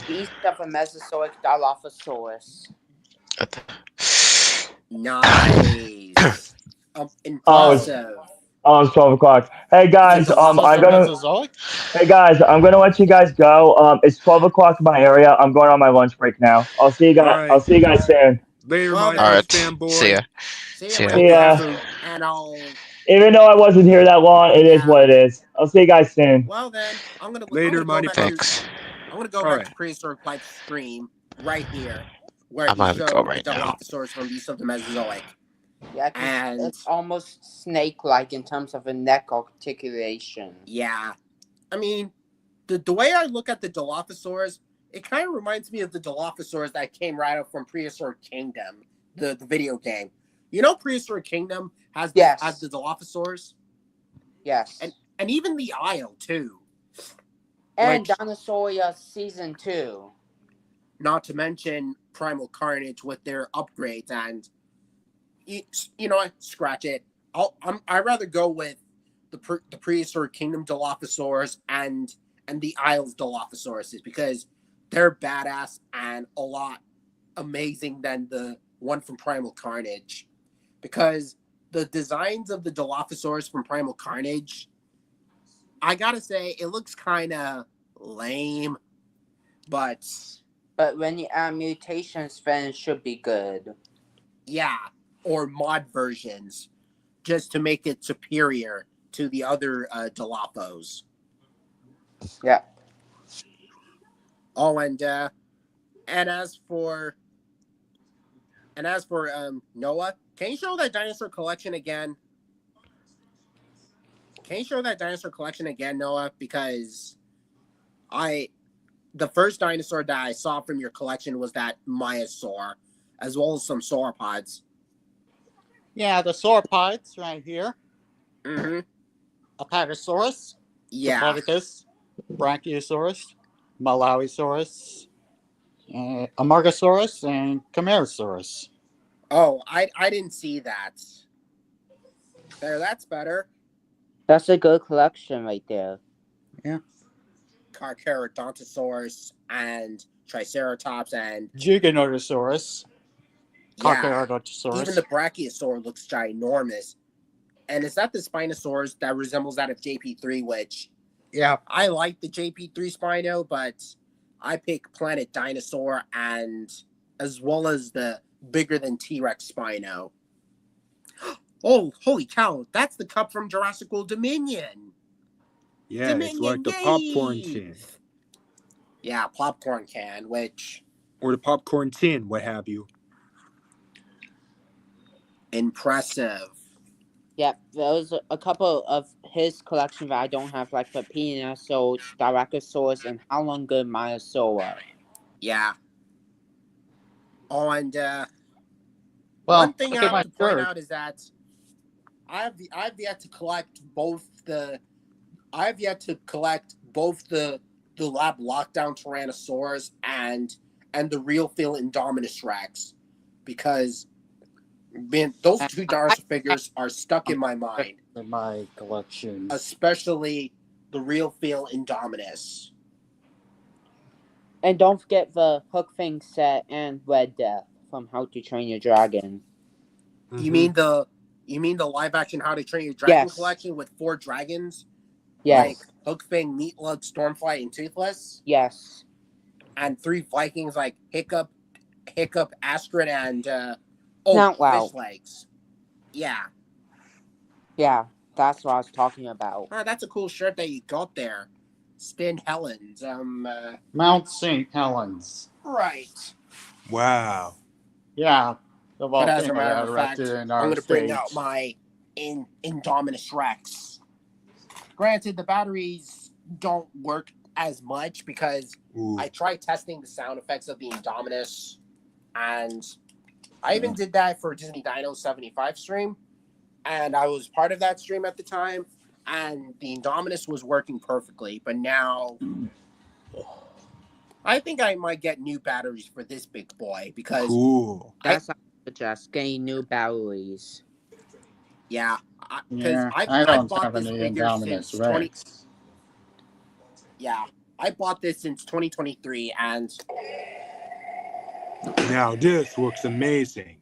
beast of a Mesozoic Dilophosaurus. Nice. Oh, Impressive. it's 12 o'clock. Hey It's a guys, Just a Dilophosaurus. Mesozoic? I'm gonna let you guys go. It's 12 o'clock in my area. I'm going on my lunch break now. All right. I'll see you guys soon. Later, Well my then, All pups right. See ya. fanboy. see See you ya. later, See ya. guys. And I'll. Even though I wasn't here that long, it is Yeah. what it is. I'll see you guys soon. Well then, I'm gonna Later, go mighty back to. Thanks. I'm gonna go All back right. to Prehistoric Life's stream right here, where I'm he gonna go showed the right now. Dilophosaurus from Beast of the Mesozoic. Yeah, 'cause And it's almost snake-like in terms of a neck articulation. yeah, I mean, the way I look at the Dilophosaurus, it kind of reminds me of the Dilophosaurus that came right out from Prehistoric Kingdom, the video game. You know, Prehistoric Kingdom has Yes. the Dilophosaurus, Yes. and even the Isle too. And Which, Dinosauria Season 2. not to mention Primal Carnage with their upgrades, and you know what? Scratch it. I'd rather go with the Prehistoric Kingdom Dilophosaurus and the Isles Dilophosaurus because they're badass and a lot amazing than the one from Primal Carnage. Because the designs of the Dilophosaurus from Primal Carnage, I gotta say, it looks kind of lame, but But when you add mutations, then it should be good. yeah, or mod versions, just to make it superior to the other Dilophos. Yeah. Oh, And as for Noah, can you show that dinosaur collection again? Can you show that dinosaur collection again, Noah? Because the first dinosaur that I saw from your collection was that Maiasaur, as well as some sauropods. Yeah, the sauropods right here. Mm-hmm. Apatosaurus, Yeah. Diplodocus, Brachiosaurus, Malawisaurus, Amargasaurus, and Camarasaurus. Oh, I didn't see that. There, that's better. That's a good collection right there. Yeah. Carcharodontosaurus and Triceratops and Giganotosaurus, yeah, Carcharodontosaurus. even the Brachiosaur looks ginormous. And is that the Spinosaurus that resembles that of JP3? Which Yeah. I like the JP3 Spino, but I pick Planet Dinosaur and as well as the bigger than T-Rex Spino. Oh, holy cow! That's the cup from Jurassic World Dominion. Yeah, it's like the popcorn tin. Yeah, popcorn can, which Or the popcorn tin, what have you. impressive. Yeah, there's a couple of his collection that I don't have, like the Peniasaur, Styracosaurus, and How Long Good Maiasaur. Yeah. Oh, and Well, one thing look I at my have to point shirt. out is that I've yet to collect both the lab lockdown Tyrannosaurus and the real feel Indominus Rex, because man, those two dinosaur figures are stuck in my mind, In my collection. especially the real feel Indominus. And don't forget the Hook Fang set and Red Death from How to Train Your Dragon. You mean the live action How to Train Your Dragon Yes. collection with 4 dragons? Yes. Like Hook Fang, Meatlug, Stormfly, and Toothless? Yes. And 3 Vikings like Hiccup, Astrid, and Snoutwout. Fish Legs. Yeah. Yeah, that's what I was talking about. Oh, that's a cool shirt that you got there. Spin Helens. Mount St. Helens. Right. Wow. Yeah. The But as a volcano matter that of fact, erupted in I'm our going to bring state. out my Indominus Rex. Granted, the batteries don't work as much because Ooh. I tried testing the sound effects of the Indominus, and I even did that for Disney Dino 75 stream, and I was part of that stream at the time, and the Indominus was working perfectly, but now I think I might get new batteries for this big boy because Cool. That's what I suggest, getting new batteries. yeah, Yeah, I've I don't bought have this any figure Indominus since Rex. Yeah, I bought this since 2023, and Now this looks amazing.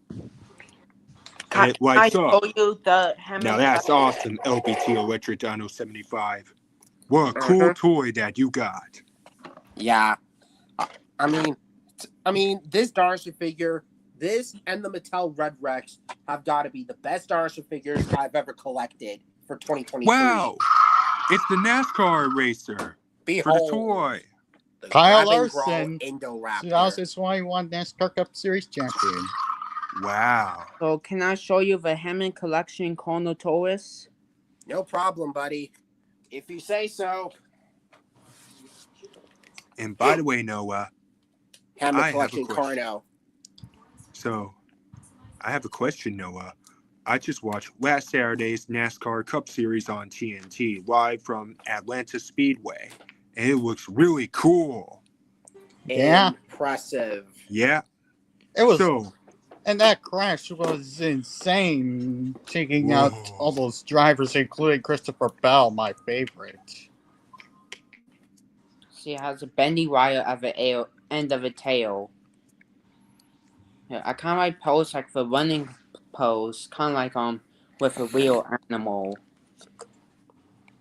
Can It lights I up. show you the Hammond? Now that's awesome, LBT Electric Dino 75. What a cool toy that you got. yeah, I mean, this dinosaur figure, this and the Mattel Red Rex have got to be the best dinosaur figures I've ever collected for 2023. Wow. It's the NASCAR racer Behold, for the toy. the Kyle Grab and Growl Larson, Indoraptor. 2021 NASCAR Cup Series champion. Wow. So can I show you the Hammond Collection Carnotaurus? No problem, buddy. If you say so. And by the way, Noah, Hammond I have a Collection question. Carno. So I have a question, Noah. I just watched last Saturday's NASCAR Cup Series on TNT live from Atlanta Speedway, and it looks really cool. Yeah. Impressive. Yeah. It was, So, and that crash was insane, taking out Whoa. all those drivers, including Christopher Bell, my favorite. She has a bendy wire at the end of the tail. Yeah, I kind of like pose like the running pose, kind of like with a real animal.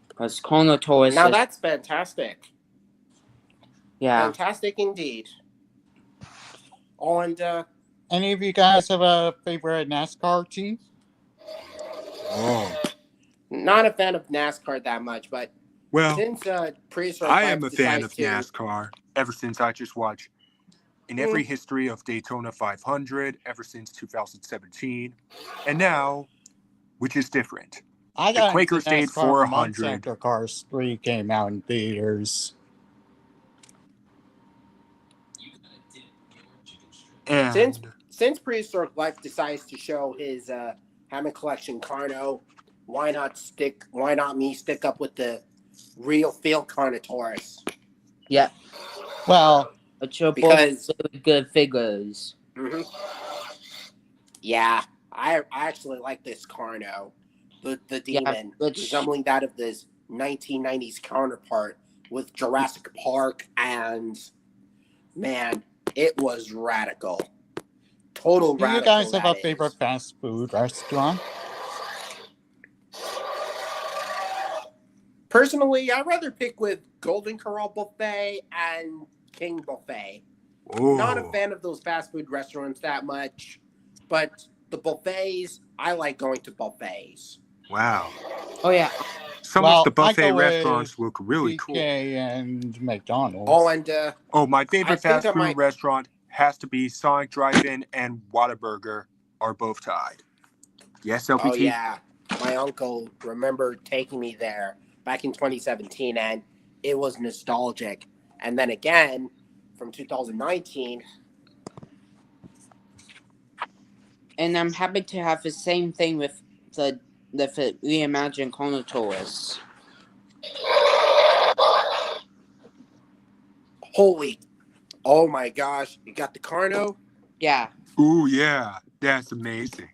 Because Carnotaurus Now is, that's fantastic. yeah. Fantastic indeed. Oh, and Any of you guys have a favorite NASCAR team? oh. not a fan of NASCAR that much, but Well, since Prehistoric I 5 am a fan decides of to, NASCAR ever since I just watched in every history of Daytona 500 ever since 2017. And now, which is different. I The got Quaker into State NASCAR months 400. after Cars 3 came out in theaters. Since And since Prehistoric Life decides to show his Hammond Collection Carno, why not me stick up with the real field Carnotaurus? Yeah, Well, but you're both Because really good figures. mhm. Yeah, I actually like this Carno, the Yeah, demon, which resembling that of this 1990s counterpart with Jurassic Park, and man, it was radical. Total do you radical, guys have a that favorite is. fast food restaurant? Personally, I'd rather pick with Golden Corral Buffet and King Buffet. Not a oh, fan of those fast food restaurants that much, but the buffets, I like going to buffets. wow. oh yeah, Some of the Well, I buffet go with restaurants look really cool. BK and McDonald's. Oh, and Oh, my I favorite think fast I food might. restaurant has to be Sonic Drive-In and Whataburger are both tied. Yes, LBT? Oh yeah, my uncle remembered taking me there back in 2017, and it was nostalgic. And then again, from 2019. and I'm happy to have the same thing with the reimagined Carnotaurus. Holy, oh my gosh, you got the Carno? Yeah, Ooh, yeah. That's amazing.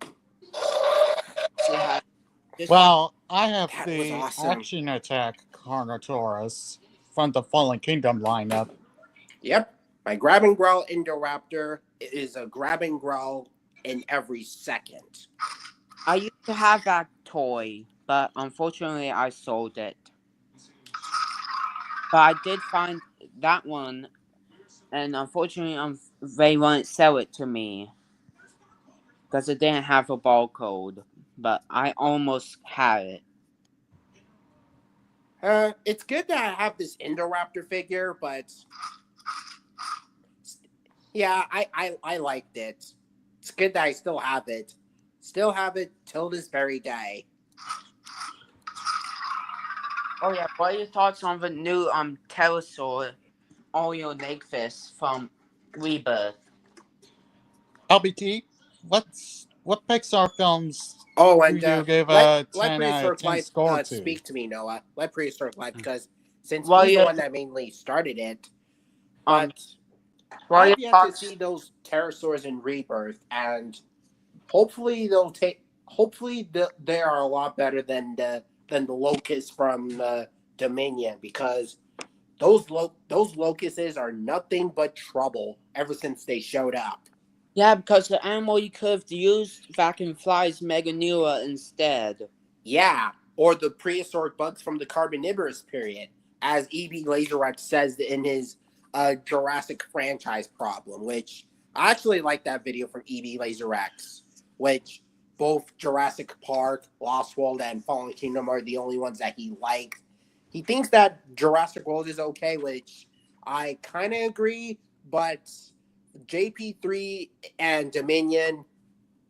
yeah. Just Well, I have That was the awesome. Action Attack Carnotaurus from the Fallen Kingdom lineup. Yep, my Grab and Growl Indoraptor is a Grab and Growl in every second. I used to have that toy, but unfortunately I sold it. But I did find that one, and unfortunately they won't sell it to me because it didn't have a barcode. But I almost had it. It's good that I have this Indoraptor figure, but yeah, I liked it. It's good that I still have it. Still have it till this very day. Oh yeah, what are your thoughts on the new pterosaur Oreo Nakefist from Rebirth? LBT, what Pixar films Oh, do and you give let a let 10 out of Prehistoric 10 Life score to? speak to me, Noah. Let Prehistoric Life, because since Well, he's the yeah, one that mainly started it, um, but what are I've your yet to thoughts? see those pterosaurs in Rebirth, and hopefully they'll take. Hopefully they are a lot better than the locusts from Dominion, because those locusts are nothing but trouble ever since they showed up. Yeah, because the animal you could have used Vacuum Fly's Meganura instead. Yeah, or the prehistoric bugs from the Carbonivorous period, as E.B. Laserrex says in his Jurassic franchise problem, which I actually like that video from E.B. Laserrex, which both Jurassic Park, Lost World, and Fallen Kingdom are the only ones that he likes. He thinks that Jurassic World is okay, which I kind of agree, but JP3 and Dominion,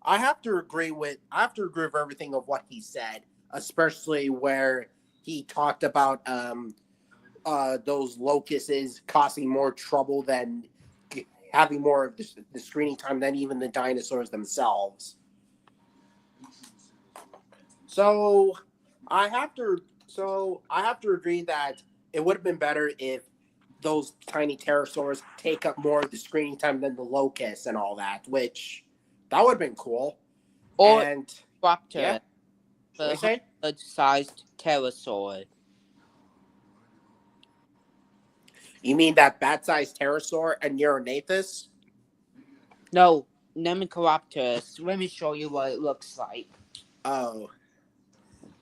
I have to agree with everything of what he said, especially where he talked about those locusts causing more trouble than having more of the screening time than even the dinosaurs themselves. So I have to agree that it would have been better if those tiny pterosaurs take up more of the screening time than the locusts and all that, which that would have been cool. Or And Raptor, yeah, what do you the say? 100-sized pterosaur. You mean that bat-sized pterosaur and Neuronathus? No, Nemacolaptus. Let me show you what it looks like. Oh,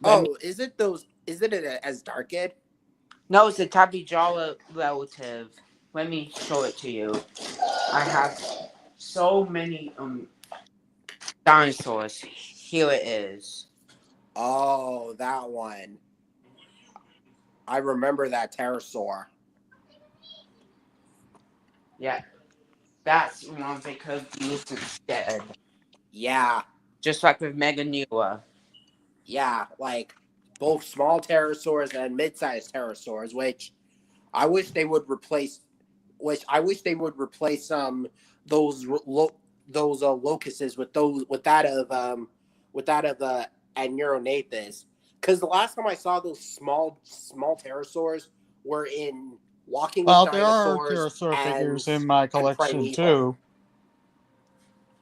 Let me... is it those? Is it as Dark Ed? No, it's a Tapijala relative. Let me show it to you. I have so many dinosaurs. Here it is. Oh, that one. I remember that pterosaur. Yeah. That's one they could have used instead. Yeah, Just like with Meganula. yeah, like both small pterosaurs and mid-sized pterosaurs, which I wish they would replace. Which I wish they would replace those locusts with that of Aneuronathus, because the last time I saw those small pterosaurs were in Walking with Well, there are Dinosaurs pterosaur figures in and my collection Primeval. too.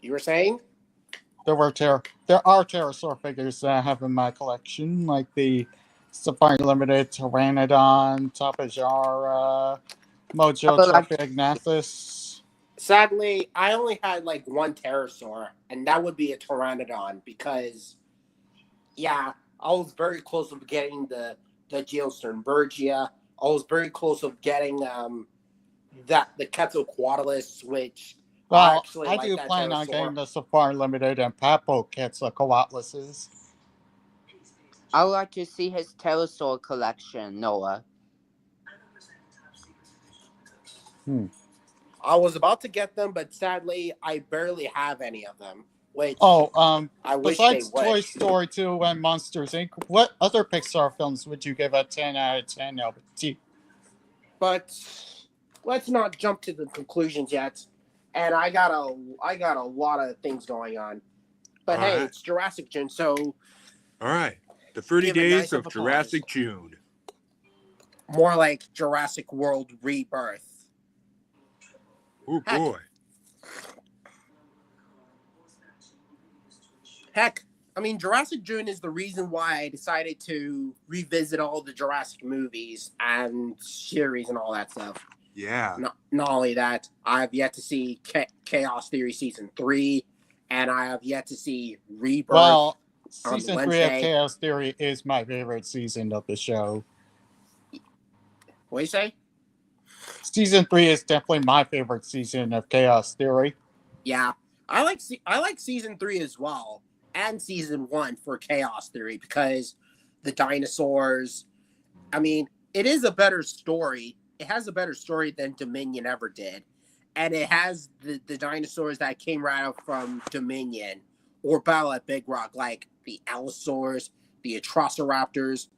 You were saying? There are pterosaur figures that I have in my collection, like the Safari Limited Pteranodon, Tapejara, Mojo But like, Trophiognathus. Sadly, I only had like one pterosaur, and that would be a pteranodon because, yeah, I was very close of getting the Geosternbergia. I was very close of getting the Quetzalcoatlus, which I Well, actually I like do that plan on pterosaur. getting the Safari Limited and Papo Quetzalcoatluses. I would like to see his pterosaur collection, Noah. I was about to get them, but sadly, I barely have any of them. Which I wish they Besides would. Toy Story 2 and Monsters Inc., what other Pixar films would you give a 10 out of 10 LBT? But let's not jump to the conclusions yet. And I got a lot of things going on. But All hey, right. it's Jurassic June, so All right. The 30 give a days nice of applause. Jurassic June. More like Jurassic World Rebirth. Oh Heck. boy. Heck, I mean, Jurassic June is the reason why I decided to revisit all the Jurassic movies and series and all that stuff. Yeah. Not only that, I've yet to see Chaos Theory Season 3, and I have yet to see Rebirth. Well, on Season 3 of Wednesday. Chaos Theory is my favorite season of the show. What do you say? Season 3 is definitely my favorite season of Chaos Theory. Yeah, I like Season 3 as well, and Season 1 for Chaos Theory, because the dinosaurs, I mean, it is a better story. It has a better story than Dominion ever did. And it has the dinosaurs that came right out from Dominion or Battle at Big Rock, like the Allosaurs, the Atrociraptors,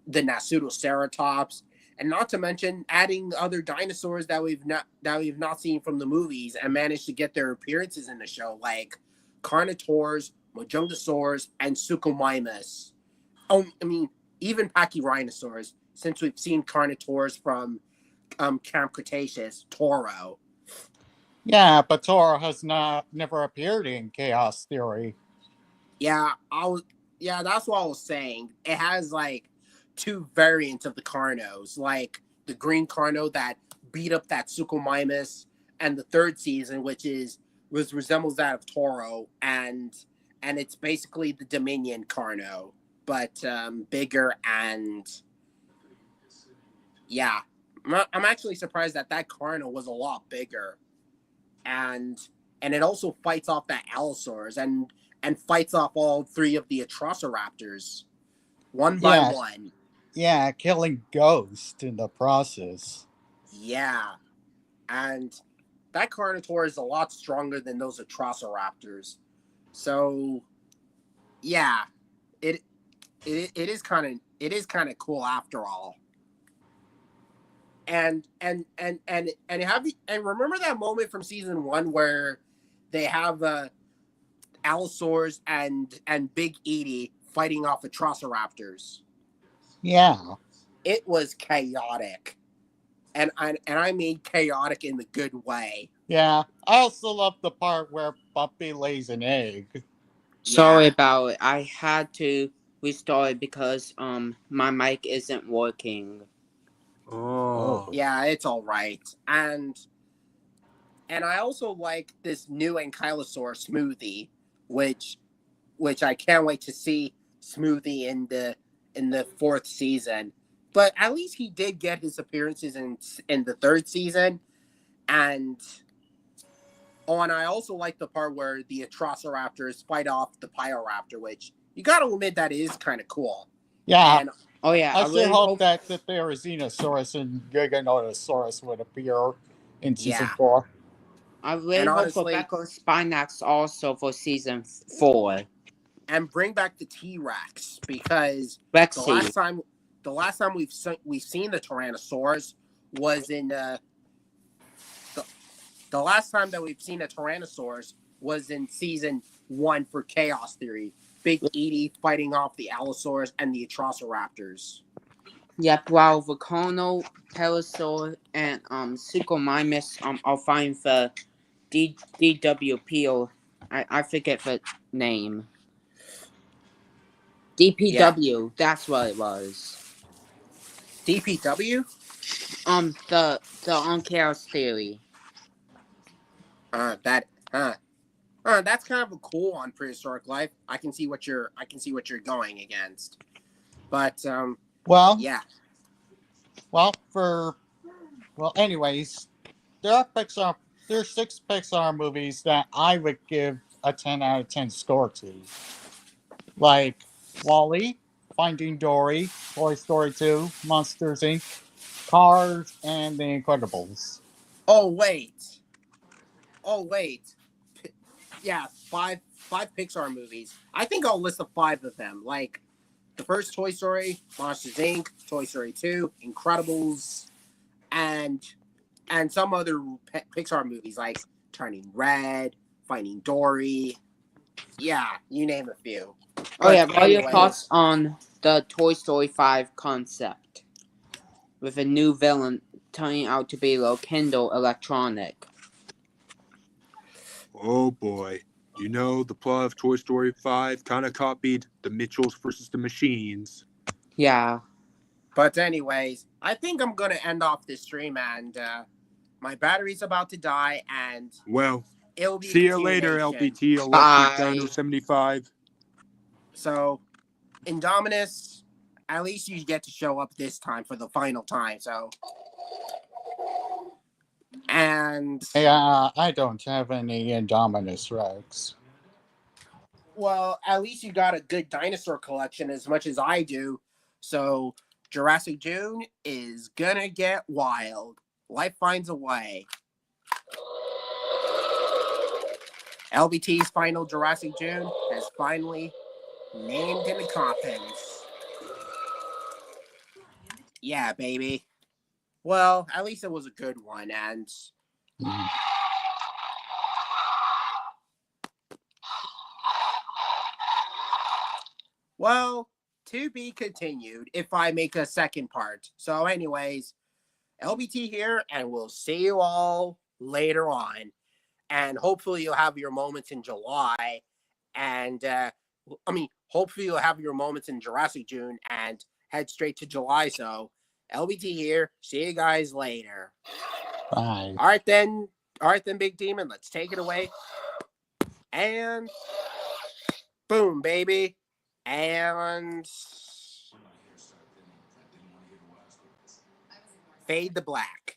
the Nasutoceratops, and not to mention adding other dinosaurs that we've not seen from the movies and managed to get their appearances in the show, like Carnotaurs, Mojongosaurs, and Suchomimus. Oh, I mean, even Pachyrhinosaurs, since we've seen Carnotaurs from Camp Cretaceous, Toro. Yeah, but Toro has never appeared in Chaos Theory. Yeah, that's what I was saying. It has like two variants of the Carnos, like the green Carno that beat up that Suchomimus, and the third season, which resembles that of Toro, and it's basically the Dominion Carno, but bigger, and yeah, I'm actually surprised that Carno was a lot bigger, and it also fights off that Allosaurus and fights off all three of the Atrociraptors one by one. Yeah, killing Ghost in the process. Yeah, and that Carnotaur is a lot stronger than those Atrociraptors. So, yeah, it is kind of cool after all. And remember that moment from season 1 where they have Allosaurs and Big Edie fighting off Atrociraptors. Yeah. It was chaotic. And I mean chaotic in the good way. Yeah. I also love the part where Bumpy lays an egg. Sorry about it. I had to restart it because my mic isn't working. Oh. Yeah, it's all right. And I also like this new Ankylosaur Smoothie, which I can't wait to see Smoothie in the 4th season. But at least he did get his appearances in the 3rd season. And I also like the part where the Atrociraptors fight off the Pyroraptor, which you gotta admit that is kind of cool. Yeah. And Oh yeah, I I still really hope hope that the Therizinosaurus and Giganotosaurus would appear in season Yeah. 4. I really And hope for honestly, Becca Spinax also for season 4. and bring back the T-Rex, because the Rexy. last time we've seen the Tyrannosaurus was in the last time that we've seen a Tyrannosaurus was in season 1 for Chaos Theory. Big Edie fighting off the Allosaurus and the Atrociraptors. Yep, while Volcano, Pterosaur, and Suchomimus are fighting for DWP, or I forget the name. DPW, that's what it was. DPW? The on Chaos Theory. That's kind of a cool on Prehistoric Life. I can see what you're going against. But Well, yeah. Anyways, there's 6 Pixar movies that I would give a 10 out of 10 score to. Like Wall-E, Finding Dory, Toy Story 2, Monsters Inc., Cars, and The Incredibles. Oh wait. Yeah, five Pixar movies. I think I'll list the 5 of them. Like the first Toy Story, Monsters Inc., Toy Story 2, Incredibles, and some other Pixar movies like Turning Red, Finding Dory. Yeah, you name a few. Oh yeah, But what are your anyways, thoughts on the Toy Story 5 concept? With a new villain turning out to be Kendall Electronic. Oh boy. You know, the plot of Toy Story 5 kind of copied the Mitchells versus the Machines. Yeah. But anyways, I think I'm gonna end off this stream, and my battery's about to die, and Well, it'll be see you later, continuation. LBT Electric Bye. Dino 75. So, Indominus, at least you get to show up this time for the final time. So, and Yeah, I don't have any Indominus Rex. well, at least you got a good dinosaur collection as much as I do. So, Jurassic June is gonna get wild. Life finds a way. LBT's final Jurassic June has finally named in the coffins. Yeah, baby. Well, at least it was a good one, and well, to be continued if I make a second part. So, anyways, LBT here, and we'll see you all later on. And hopefully, you'll have your moments in July. And, hopefully, you'll have your moments in Jurassic June and head straight to July. So, LBT here. See you guys later. Bye. All right, then, Big Demon. Let's take it away. And boom, baby. And fade to black.